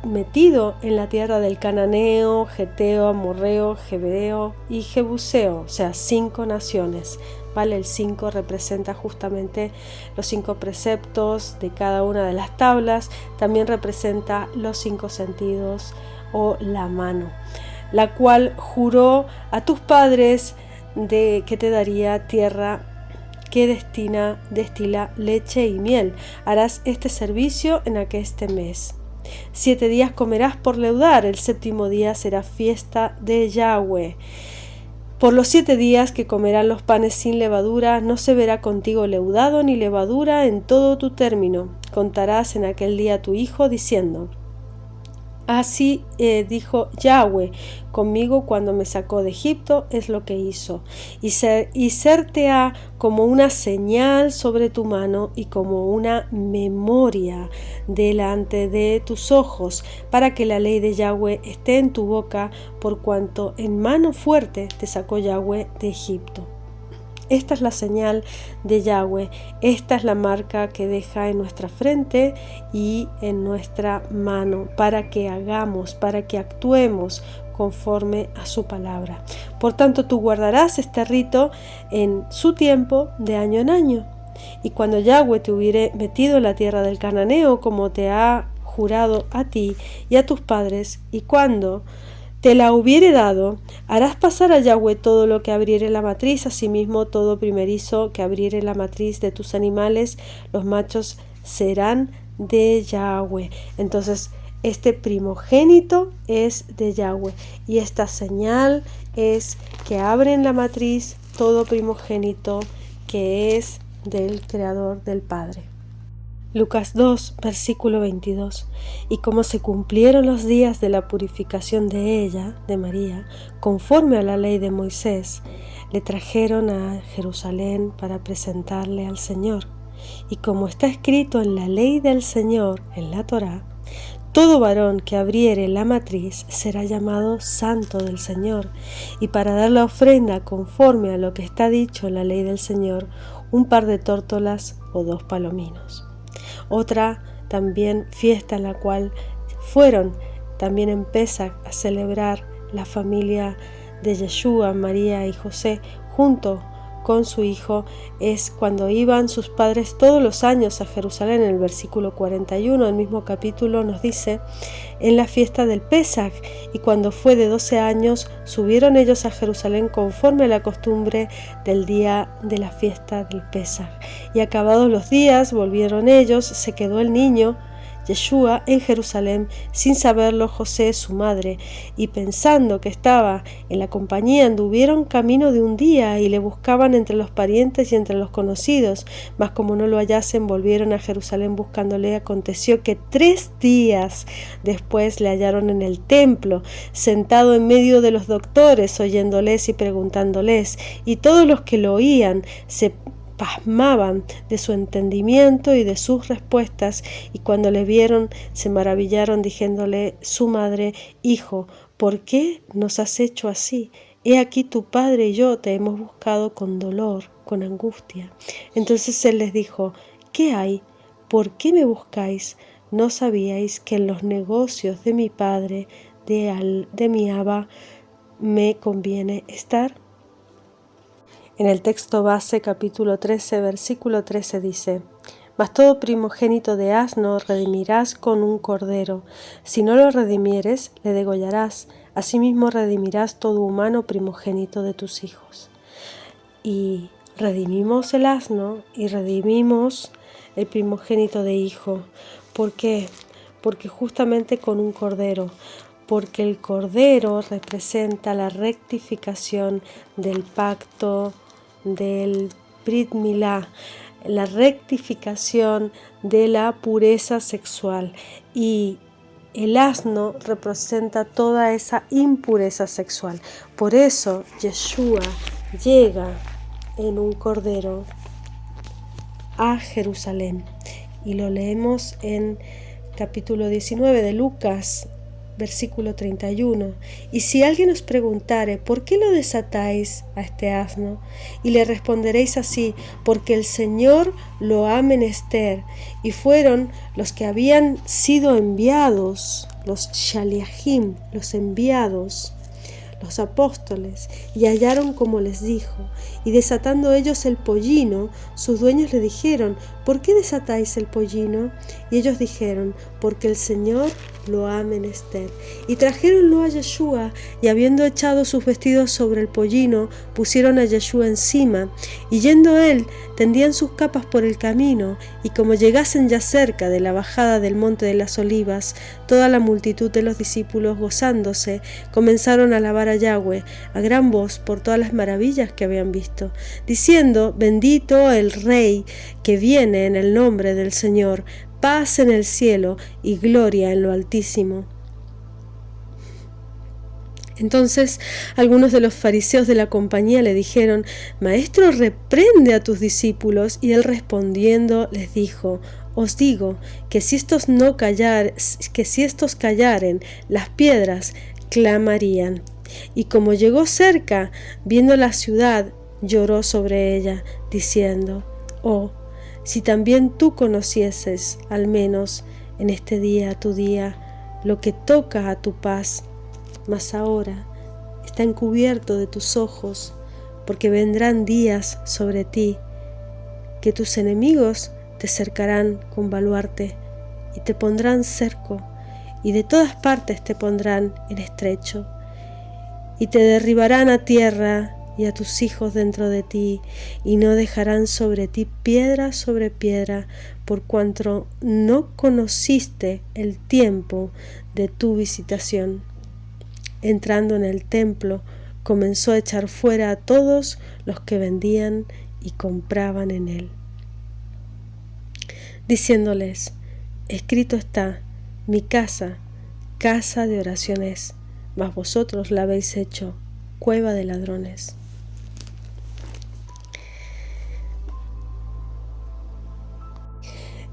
metido en la tierra del Cananeo, Geteo, Amorreo, Jebuseo y Jebuseo, o sea, 5 naciones, ¿vale? El 5 representa justamente los 5 preceptos de cada una de las tablas, también representa los 5 sentidos o la mano, la cual juró a tus padres de que te daría tierra que destila leche y miel. Harás este servicio en aqueste mes. 7 días comerás por leudar, el 7º día será fiesta de Yahweh. Por los 7 días que comerán los panes sin levadura, no se verá contigo leudado ni levadura en todo tu término. Contarás en aquel día a tu hijo diciendo: así dijo Yahweh conmigo cuando me sacó de Egipto, es lo que hizo. Y serte ha como una señal sobre tu mano y como una memoria delante de tus ojos, para que la ley de Yahweh esté en tu boca, por cuanto en mano fuerte te sacó Yahweh de Egipto. Esta es la señal de Yahweh, esta es la marca que deja en nuestra frente y en nuestra mano, para que hagamos, para que actuemos conforme a su palabra. Por tanto, tú guardarás este rito en su tiempo, de año en año. Y cuando Yahweh te hubiere metido en la tierra del Cananeo, como te ha jurado a ti y a tus padres, y cuando te la hubiere dado, harás pasar a Yahweh todo lo que abriere la matriz, asimismo todo primerizo que abriere la matriz de tus animales, los machos serán de Yahweh. Entonces, este primogénito es de Yahweh y esta señal es que abre en la matriz todo primogénito que es del Creador, del Padre. Lucas 2, versículo 22. Y como se cumplieron los días de la purificación de ella, de María, conforme a la ley de Moisés, le trajeron a Jerusalén para presentarle al Señor. Y como está escrito en la ley del Señor, en la Torá, todo varón que abriere la matriz será llamado santo del Señor, y para dar la ofrenda conforme a lo que está dicho en la ley del Señor, un par de tórtolas o 2 palominos. Otra también fiesta en la cual fueron también en Pesach a celebrar la familia de Yeshua, María y José junto con su hijo, es cuando iban sus padres todos los años a Jerusalén. En el versículo 41 del mismo capítulo nos dice: en la fiesta del Pesach, y cuando fue de 12 años subieron ellos a Jerusalén conforme a la costumbre del día de la fiesta del Pesach. Y acabados los días volvieron ellos, se quedó el niño Yeshua en Jerusalén, sin saberlo José su madre, y pensando que estaba en la compañía, anduvieron camino de un día y le buscaban entre los parientes y entre los conocidos, mas como no lo hallasen, volvieron a Jerusalén buscándole. Aconteció que 3 días después le hallaron en el templo, sentado en medio de los doctores, oyéndoles y preguntándoles, y todos los que lo oían se pasmaban de su entendimiento y de sus respuestas, y cuando le vieron se maravillaron, diciéndole su madre: Hijo, ¿por qué nos has hecho así? He aquí tu padre y yo te hemos buscado con dolor, con angustia. Entonces él les dijo: ¿qué hay? ¿Por qué me buscáis? ¿No sabíais que en los negocios de mi padre, de mi Abba, me conviene estar? En el texto base, capítulo 13, versículo 13 dice: Mas todo primogénito de asno redimirás con un cordero. Si no lo redimieres, le degollarás. Asimismo redimirás todo humano primogénito de tus hijos. Y redimimos el asno y redimimos el primogénito de hijo. ¿Por qué? Porque justamente con un cordero. Porque el cordero representa la rectificación del pacto, del Brit Milá, la rectificación de la pureza sexual, y el asno representa toda esa impureza sexual. Por eso Yeshua llega en un cordero a Jerusalén, y lo leemos en capítulo 19 de Lucas, versículo 31. Y si alguien os preguntare: ¿por qué lo desatáis a este asno? Y le responderéis así: porque el Señor lo ha menester. Y fueron los que habían sido enviados, los shaliachim, los enviados, los apóstoles, y hallaron como les dijo. Y desatando ellos el pollino, sus dueños le dijeron: ¿por qué desatáis el pollino? Y ellos dijeron: porque el Señor lo ha menester. Y trajeronlo a Yeshua, y habiendo echado sus vestidos sobre el pollino, pusieron a Yeshua encima, y yendo él, tendían sus capas por el camino. Y como llegasen ya cerca de la bajada del monte de las olivas, toda la multitud de los discípulos, gozándose, comenzaron a alabar a Yahweh a gran voz por todas las maravillas que habían visto, diciendo: bendito el Rey que viene en el nombre del Señor, paz en el cielo y gloria en lo altísimo. Entonces algunos de los fariseos de la compañía le dijeron: Maestro, reprende a tus discípulos. Y él respondiendo les dijo: os digo que si estos callaren, las piedras clamarían. Y como llegó cerca, viendo la ciudad, lloró sobre ella, diciendo: oh, si también tú conocieses, al menos en este día, tu día, lo que toca a tu paz, mas ahora está encubierto de tus ojos, porque vendrán días sobre ti, que tus enemigos te cercarán con baluarte, y te pondrán cerco, y de todas partes te pondrán en estrecho, y te derribarán a tierra, y a tus hijos dentro de ti, y no dejarán sobre ti piedra sobre piedra, por cuanto no conociste el tiempo de tu visitación. Entrando en el templo, comenzó a echar fuera a todos los que vendían y compraban en él, diciéndoles: escrito está, mi casa, casa de oración es, mas vosotros la habéis hecho cueva de ladrones.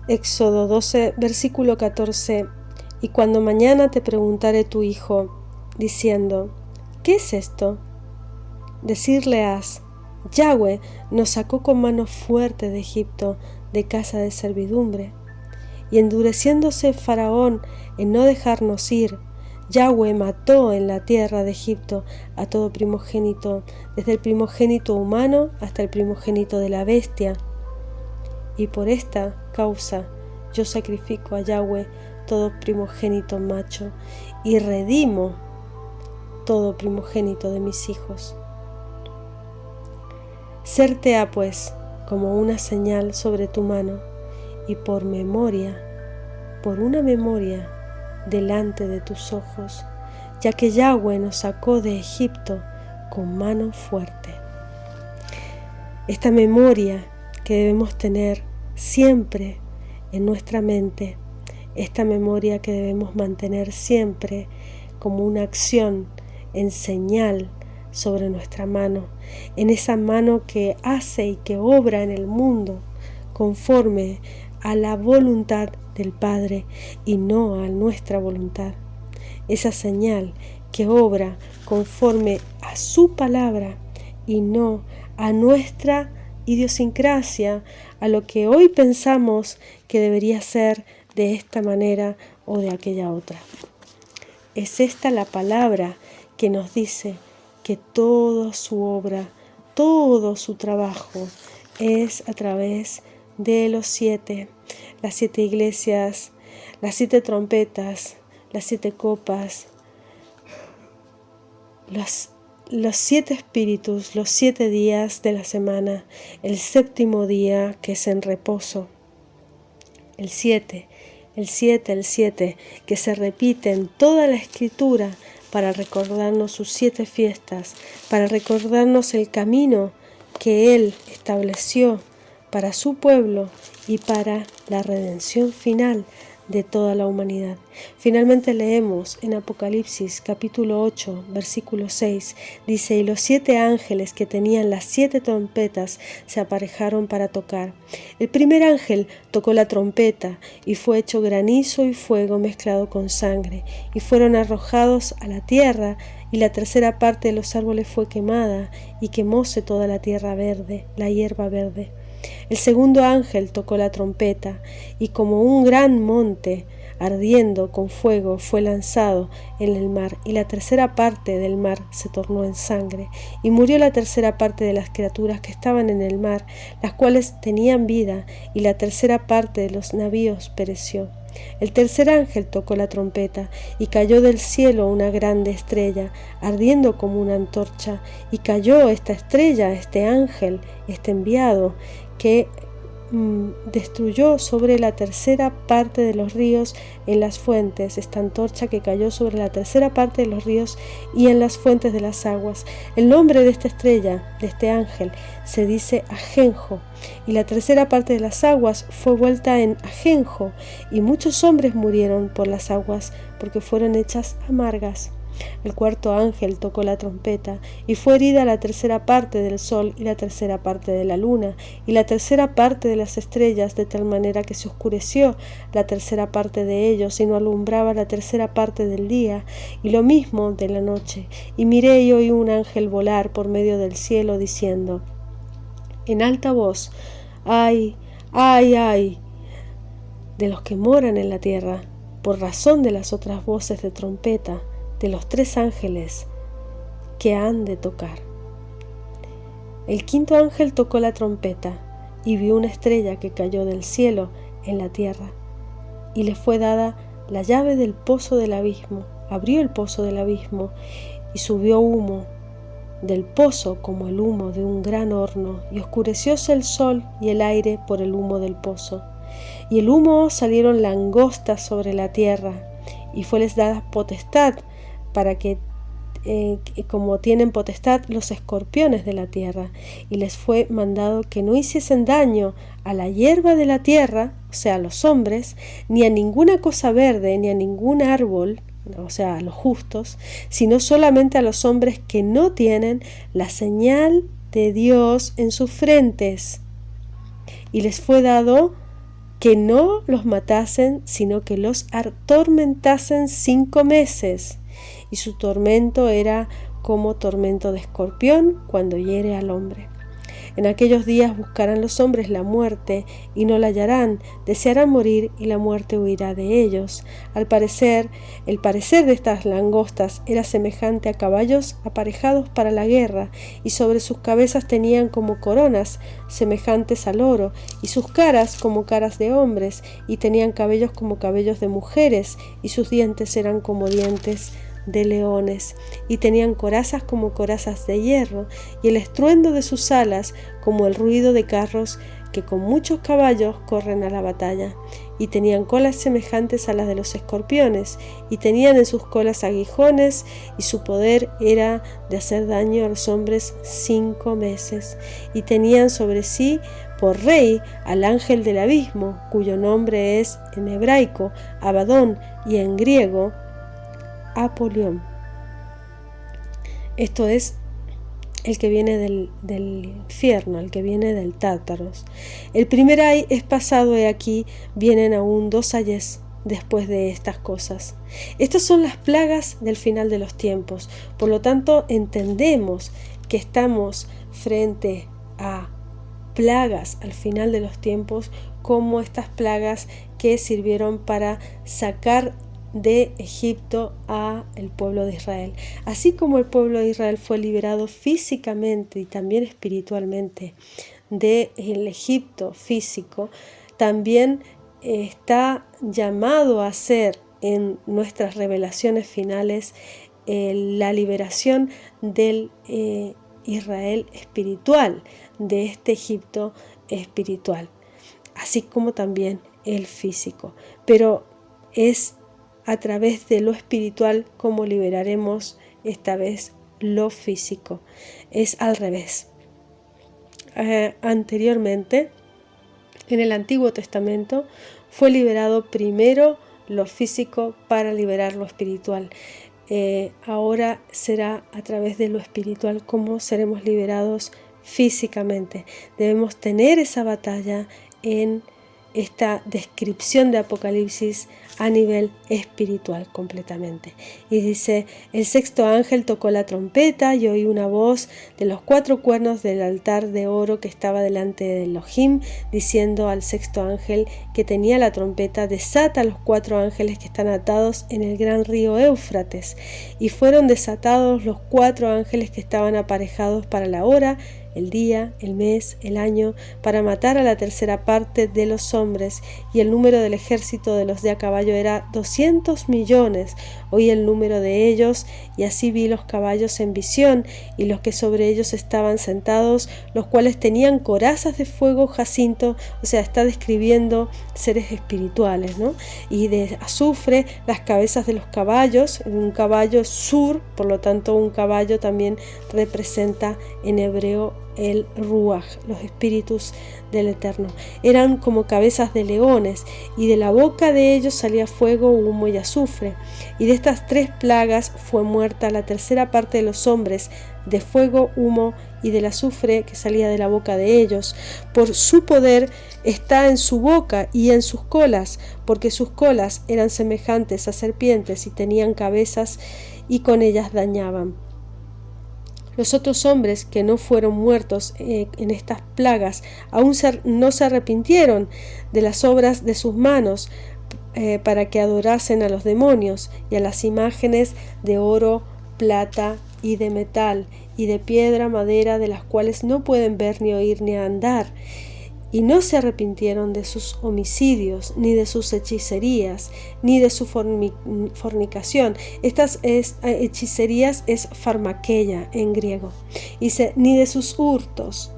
Éxodo 12, versículo 14. Y cuando mañana te preguntare tu hijo, diciendo: ¿qué es esto? Decirle has: Yahweh nos sacó con mano fuerte de Egipto, de casa de servidumbre. Y endureciéndose Faraón en no dejarnos ir, Yahweh mató en la tierra de Egipto a todo primogénito, desde el primogénito humano hasta el primogénito de la bestia. Y por esta causa yo sacrifico a Yahweh todo primogénito macho y redimo todo primogénito de mis hijos. Serte ha pues como una señal sobre tu mano y por una memoria delante de tus ojos, ya que Yahweh nos sacó de Egipto con mano fuerte. Esta memoria que debemos tener siempre en nuestra mente, esta memoria que debemos mantener siempre como una acción en señal sobre nuestra mano, en esa mano que hace y que obra en el mundo conforme a la voluntad del Padre y no a nuestra voluntad. Esa señal que obra conforme a su palabra y no a nuestra idiosincrasia, a lo que hoy pensamos que debería ser de esta manera o de aquella otra. Es esta la palabra que nos dice que toda su obra, todo su trabajo es a través de las 7 iglesias, las 7 trompetas, las 7 copas, los 7 espíritus, los 7 días de la semana, el 7º día que es en reposo, el 7, que se repite en toda la escritura para recordarnos sus 7 fiestas, para recordarnos el camino que Él estableció para su pueblo y para la redención final de toda la humanidad. Finalmente leemos en Apocalipsis capítulo 8 versículo 6, dice: y los 7 ángeles que tenían las 7 trompetas se aparejaron para tocar. El primer ángel tocó la trompeta y fue hecho granizo y fuego mezclado con sangre, y fueron arrojados a la tierra, y la tercera parte de los árboles fue quemada, y quemóse toda la tierra verde, la hierba verde. El segundo ángel tocó la trompeta, y como un gran monte ardiendo con fuego fue lanzado en el mar, y la tercera parte del mar se tornó en sangre, y murió la tercera parte de las criaturas que estaban en el mar, las cuales tenían vida, y la tercera parte de los navíos pereció. El tercer ángel tocó la trompeta, y cayó del cielo una grande estrella, ardiendo como una antorcha, y cayó esta estrella, este ángel, este enviado, que destruyó sobre la tercera parte de los ríos en las fuentes, esta antorcha que cayó sobre la tercera parte de los ríos y en las fuentes de las aguas. El nombre de esta estrella, de este ángel, se dice ajenjo, y la tercera parte de las aguas fue vuelta en ajenjo, y muchos hombres murieron por las aguas, porque fueron hechas amargas. El cuarto ángel tocó la trompeta, y fue herida la tercera parte del sol y la tercera parte de la luna y la tercera parte de las estrellas, de tal manera que se oscureció la tercera parte de ellos y no alumbraba la tercera parte del día, y lo mismo de la noche. Y miré y oí un ángel volar por medio del cielo, diciendo en alta voz: ¡ay, ay, ay! De los que moran en la tierra, por razón de las otras voces de trompeta de los 3 ángeles que han de tocar. El quinto ángel tocó la trompeta, y vio una estrella que cayó del cielo en la tierra, y le fue dada la llave del pozo del abismo. Abrió el pozo del abismo, y subió humo del pozo como el humo de un gran horno, y oscurecióse el sol y el aire por el humo del pozo. Y el humo salieron langostas sobre la tierra, y fueles dada potestad para que como tienen potestad los escorpiones de la tierra, y les fue mandado que no hiciesen daño a la hierba de la tierra, o sea, a los hombres, ni a ninguna cosa verde, ni a ningún árbol, o sea, a los justos, sino solamente a los hombres que no tienen la señal de Dios en sus frentes. Y les fue dado que no los matasen, sino que los atormentasen 5 meses. Y su tormento era como tormento de escorpión cuando hiere al hombre. En aquellos días buscarán los hombres la muerte y no la hallarán, desearán morir y la muerte huirá de ellos. El parecer de estas langostas era semejante a caballos aparejados para la guerra, y sobre sus cabezas tenían como coronas semejantes al oro, y sus caras como caras de hombres, y tenían cabellos como cabellos de mujeres, y sus dientes eran como dientes de leones, y tenían corazas como corazas de hierro, y el estruendo de sus alas como el ruido de carros que con muchos caballos corren a la batalla, y tenían colas semejantes a las de los escorpiones, y tenían en sus colas aguijones, y su poder era de hacer daño a los hombres 5 meses, y tenían sobre sí por rey al ángel del abismo, cuyo nombre es en hebraico Abadón y en griego Apolión. Esto es el que viene del infierno, el que viene del Tártaros. El primer ay es pasado, y aquí vienen aún 2 ayes después de estas cosas. Estas son las plagas del final de los tiempos. Por lo tanto, entendemos que estamos frente a plagas al final de los tiempos, como estas plagas que sirvieron para sacar de Egipto a el pueblo de Israel. Así como el pueblo de Israel fue liberado físicamente y también espiritualmente del Egipto físico, también está llamado a ser en nuestras revelaciones finales la liberación del Israel espiritual, de este Egipto espiritual, así como también el físico. Pero es a través de lo espiritual como liberaremos esta vez lo físico. Es al revés. Anteriormente, en el Antiguo Testamento, fue liberado primero lo físico para liberar lo espiritual. Ahora será a través de lo espiritual como seremos liberados físicamente. Debemos tener esa batalla en esta descripción de Apocalipsis a nivel espiritual completamente. Y dice: el 6º ángel tocó la trompeta, y oí una voz de los 4 cuernos del altar de oro que estaba delante de Elohim, diciendo al 6º ángel que tenía la trompeta: desata a los 4 ángeles que están atados en el gran río Éufrates. Y fueron desatados los 4 ángeles que estaban aparejados para la hora, el día, el mes, el año, para matar a la 1/3 parte de los hombres, y el número del ejército de los de a caballo era 200 millones. Oí el número de ellos, y así vi los caballos en visión, y los que sobre ellos estaban sentados, los cuales tenían corazas de fuego jacinto, o sea, está describiendo seres espirituales, ¿no? Y de azufre las cabezas de los caballos. Un caballo es sur, por lo tanto un caballo también representa en hebreo el Ruach, los espíritus del Eterno. Eran como cabezas de leones, y de la boca de ellos salía fuego, humo y azufre. Y de estas 3 plagas fue muerta la 1/3 parte de los hombres, de fuego, humo y del azufre que salía de la boca de ellos. Por su poder está en su boca y en sus colas, porque sus colas eran semejantes a serpientes y tenían cabezas, y con ellas dañaban. Los otros hombres que no fueron muertos en estas plagas aún no se arrepintieron de las obras de sus manos, para que adorasen a los demonios y a las imágenes de oro, plata y de metal y de piedra, madera, de las cuales no pueden ver ni oír ni andar. y no se arrepintieron de sus homicidios, ni de sus hechicerías, ni de su fornicación. Estas hechicerías es farmakeia en griego. Dice, ni de sus hurtos.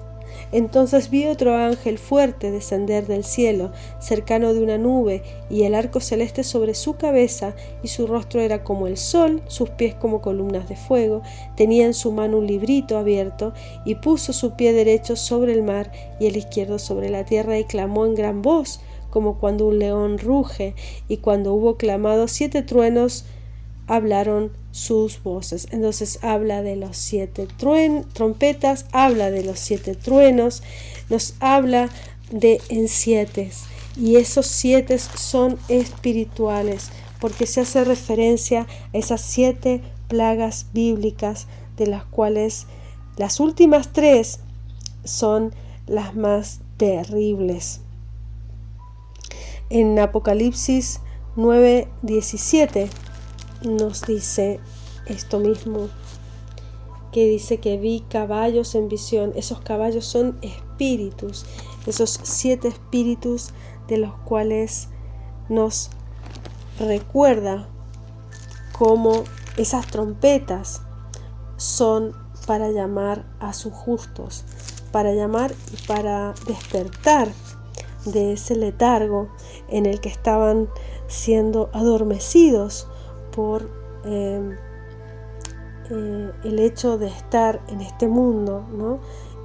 Entonces vi otro ángel fuerte descender del cielo, cercano de una nube, y el arco celeste sobre su cabeza, y su rostro era como el sol, sus pies como columnas de fuego. Tenía en su mano un librito abierto, y puso su pie derecho sobre el mar y el izquierdo sobre la tierra, y clamó en gran voz, como cuando un león ruge, y cuando hubo clamado, 7 truenos hablaron sus voces. Entonces habla de los 7 trompetas, habla de los 7 truenos, nos habla de en 7, y esos 7 son espirituales, porque se hace referencia a esas 7 plagas bíblicas, de las cuales las últimas 3 son las más terribles. En Apocalipsis 9:17 nos dice esto mismo, que dice que vi caballos en visión. Esos caballos son espíritus, esos 7 espíritus de los cuales nos recuerda cómo esas trompetas son para llamar a sus justos, para llamar y para despertar de ese letargo en el que estaban siendo adormecidos por el hecho de estar en este mundo, ¿no?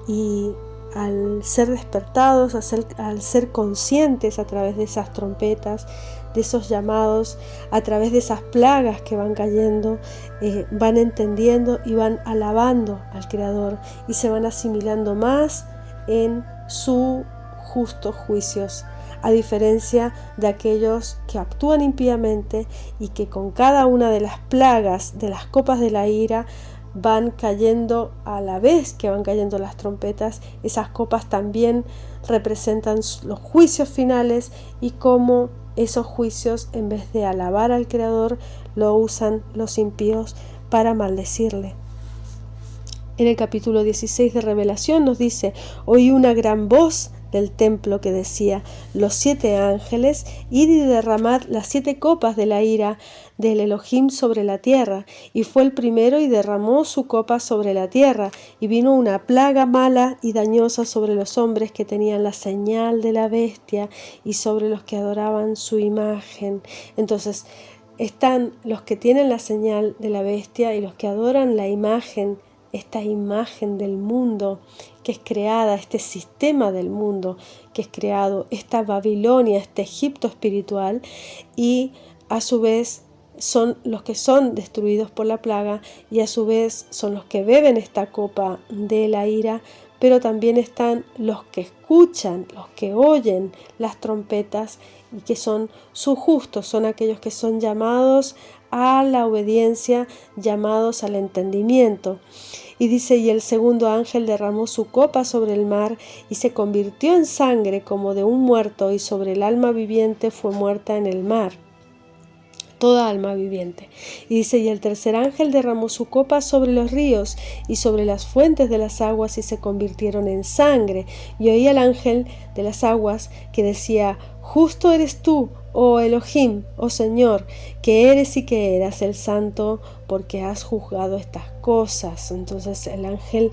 Y al ser despertados, al ser conscientes a través de esas trompetas, de esos llamados, a través de esas plagas que van cayendo, van entendiendo y van alabando al Creador y se van asimilando más en sus justos juicios, a diferencia de aquellos que actúan impíamente y que con cada una de las plagas, de las copas de la ira, van cayendo a la vez que van cayendo las trompetas. Esas copas también representan los juicios finales, y cómo esos juicios, en vez de alabar al Creador, lo usan los impíos para maldecirle. En el capítulo 16 de Revelación nos dice: oí una gran voz del templo que decía: los 7 ángeles, id y derramad las 7 copas de la ira del Elohim sobre la tierra. Y fue el primero y derramó su copa sobre la tierra, y vino una plaga mala y dañosa sobre los hombres que tenían la señal de la bestia y sobre los que adoraban su imagen. Entonces están los que tienen la señal de la bestia y los que adoran la imagen, esta imagen del mundo que es creada, este sistema del mundo que es creado, esta Babilonia, este Egipto espiritual, y a su vez son los que son destruidos por la plaga, y a su vez son los que beben esta copa de la ira. Pero también están los que escuchan, los que oyen las trompetas, y que son sus justos, son aquellos que son llamados a la obediencia, llamados al entendimiento. Y dice: y el segundo ángel derramó su copa sobre el mar, y se convirtió en sangre como de un muerto, y sobre el alma viviente fue muerta en el mar, toda alma viviente. Y dice: y el tercer ángel derramó su copa sobre los ríos y sobre las fuentes de las aguas, y se convirtieron en sangre. Y oí al ángel de las aguas que decía: justo eres tú, oh Elohim, oh Señor, que eres y que eras el santo, porque has juzgado estas cosas. Entonces el ángel,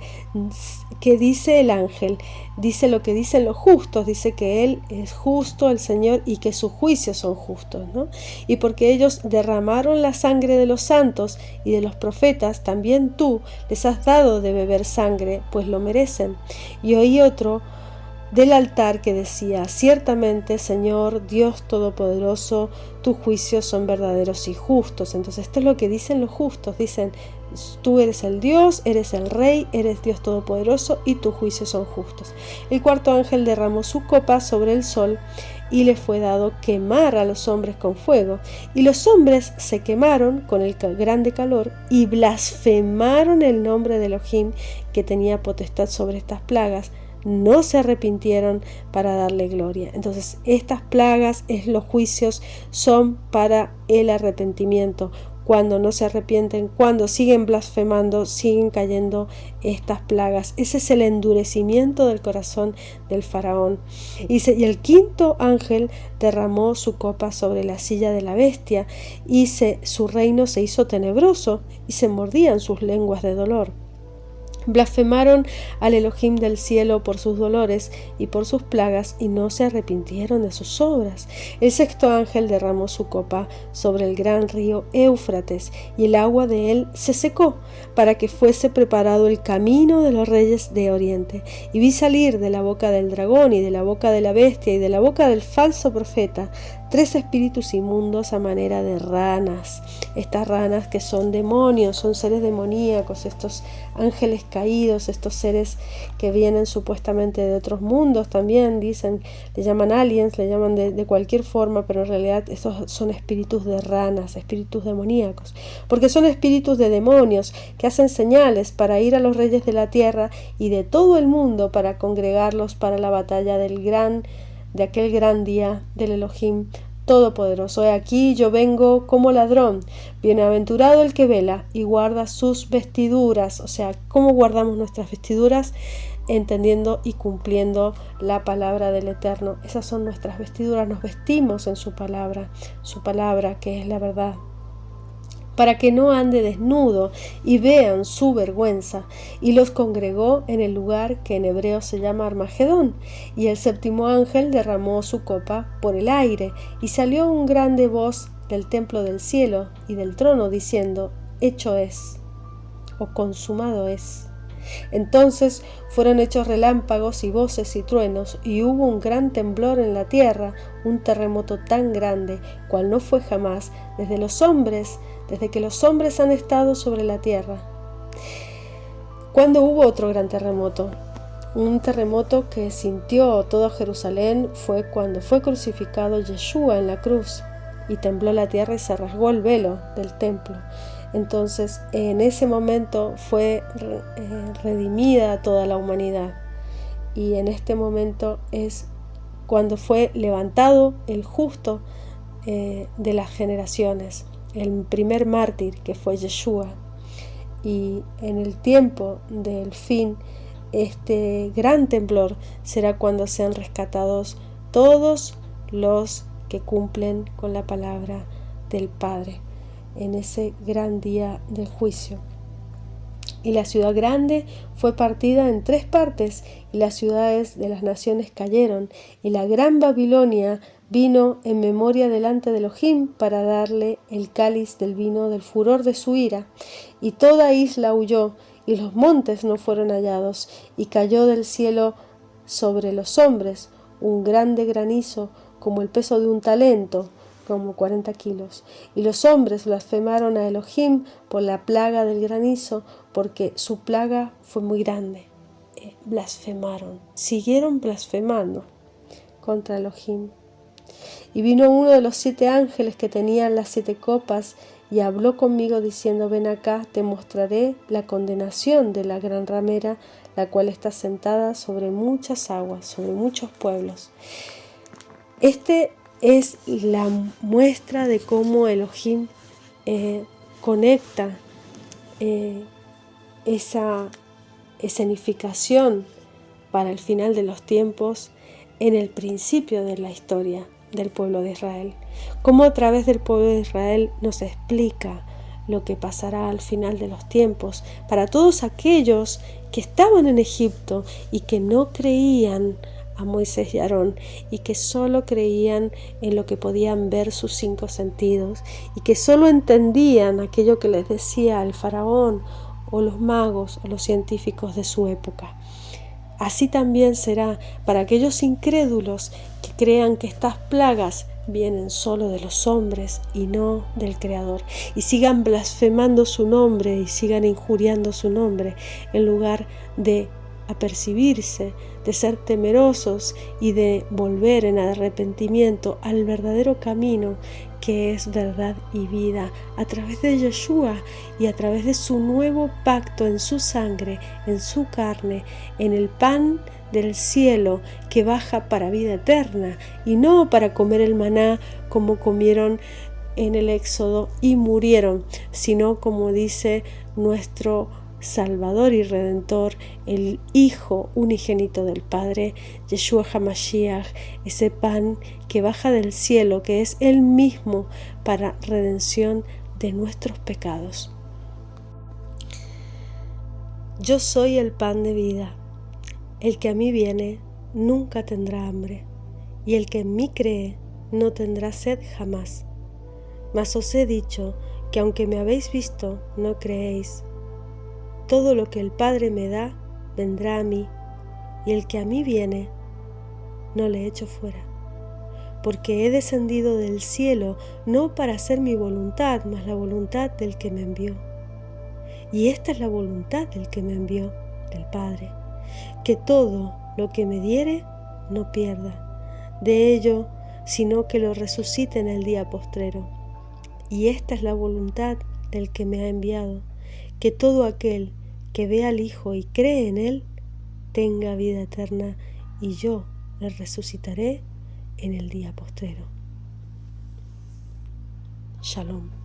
¿qué dice el ángel? Dice lo que dicen los justos, dice que él es justo, el Señor, y que sus juicios son justos, ¿no? Y porque ellos derramaron la sangre de los santos y de los profetas, también tú les has dado de beber sangre, pues lo merecen. Y oí otro del altar que decía: ciertamente, Señor Dios Todopoderoso, tus juicios son verdaderos y justos. Entonces esto es lo que dicen los justos, dicen: tú eres el Dios, eres el Rey, eres Dios Todopoderoso y tus juicios son justos. El cuarto ángel derramó su copa sobre el sol, y le fue dado quemar a los hombres con fuego. Y los hombres se quemaron con el grande calor y blasfemaron el nombre de Elohim, que tenía potestad sobre estas plagas. No se arrepintieron para darle gloria. Entonces estas plagas, los juicios, son para el arrepentimiento, cuando no se arrepienten, cuando siguen blasfemando, siguen cayendo estas plagas. Ese es el endurecimiento del corazón del faraón. Y el quinto ángel derramó su copa sobre la silla de la bestia, y su reino se hizo tenebroso, y se mordían sus lenguas de dolor. Blasfemaron al Elohim del cielo por sus dolores y por sus plagas, y no se arrepintieron de sus obras. El sexto ángel derramó su copa sobre el gran río Éufrates, y el agua de él se secó, para que fuese preparado el camino de los reyes de Oriente. Y vi salir de la boca del dragón, y de la boca de la bestia, y de la boca del falso profeta, 3 espíritus inmundos a manera de ranas. Estas ranas, que son demonios, son seres demoníacos, estos ángeles caídos, estos seres que vienen supuestamente de otros mundos, también dicen, le llaman aliens, le llaman de cualquier forma, pero en realidad estos son espíritus de ranas, espíritus demoníacos, porque son espíritus de demonios que hacen señales para ir a los reyes de la tierra y de todo el mundo, para congregarlos para la batalla de aquel gran día del Elohim Todopoderoso. He aquí, yo vengo como ladrón. Bienaventurado el que vela y guarda sus vestiduras. O sea, ¿cómo guardamos nuestras vestiduras? Entendiendo y cumpliendo la palabra del Eterno. Esas son nuestras vestiduras. Nos vestimos en su palabra que es la verdad, para que no ande desnudo y vean su vergüenza. Y los congregó en el lugar que en hebreo se llama Armagedón. Y el séptimo ángel derramó su copa por el aire, y salió un grande voz del templo del cielo y del trono, diciendo: hecho es, o consumado es. Entonces fueron hechos relámpagos y voces y truenos, y hubo un gran temblor en la tierra, un terremoto tan grande, cual no fue jamás desde que los hombres han estado sobre la tierra. Cuando hubo otro gran terremoto, un terremoto que sintió todo Jerusalén, fue cuando fue crucificado Yeshua en la cruz, y tembló la tierra y se rasgó el velo del templo. Entonces, en ese momento fue redimida toda la humanidad, y en este momento es cuando fue levantado el justo de las generaciones, el primer mártir, que fue Yeshua. Y en el tiempo del fin, este gran temblor será cuando sean rescatados todos los que cumplen con la palabra del Padre, en ese gran día del juicio. Y la ciudad grande fue partida en 3 partes, y las ciudades de las naciones cayeron, y la gran Babilonia vino en memoria delante de Elohim para darle el cáliz del vino del furor de su ira. Y toda isla huyó, y los montes no fueron hallados, y cayó del cielo sobre los hombres un grande granizo, como el peso de un talento, como 40 kilos. Y los hombres blasfemaron a Elohim por la plaga del granizo, porque su plaga fue muy grande. Blasfemaron, siguieron blasfemando contra Elohim. Y vino uno de los 7 ángeles que tenían las 7 copas, y habló conmigo diciendo: ven acá, te mostraré la condenación de la gran ramera, la cual está sentada sobre muchas aguas, sobre muchos pueblos. Este es la muestra de cómo Elohim conecta esa escenificación para el final de los tiempos en el principio de la historia del pueblo de Israel. Cómo a través del pueblo de Israel nos explica lo que pasará al final de los tiempos para todos aquellos que estaban en Egipto y que no creían a Moisés y Aarón, y que solo creían en lo que podían ver sus 5 sentidos, y que solo entendían aquello que les decía el faraón o los magos o los científicos de su época. Así también será para aquellos incrédulos que crean que estas plagas vienen solo de los hombres y no del Creador, y sigan blasfemando su nombre y sigan injuriando su nombre, en lugar de apercibirse, de ser temerosos y de volver en arrepentimiento al verdadero camino, que es verdad y vida, a través de Yeshua y a través de su nuevo pacto en su sangre, en su carne, en el pan del cielo que baja para vida eterna, y no para comer el maná como comieron en el Éxodo y murieron, sino como dice nuestro Salvador y Redentor, el Hijo unigénito del Padre, Yeshua HaMashiach, ese pan que baja del cielo, que es Él mismo para redención de nuestros pecados. Yo soy el pan de vida. El que a mí viene nunca tendrá hambre, y el que en mí cree no tendrá sed jamás. Mas os he dicho que aunque me habéis visto, no creéis. Todo lo que el Padre me da, vendrá a mí, y el que a mí viene, no le echo fuera. Porque he descendido del cielo, no para hacer mi voluntad, mas la voluntad del que me envió. Y esta es la voluntad del que me envió, del Padre, que todo lo que me diere, no pierda de ello, sino que lo resucite en el día postrero. Y esta es la voluntad del que me ha enviado, que todo aquel que ve al Hijo y cree en Él, tenga vida eterna, y yo le resucitaré en el día postrero. Shalom.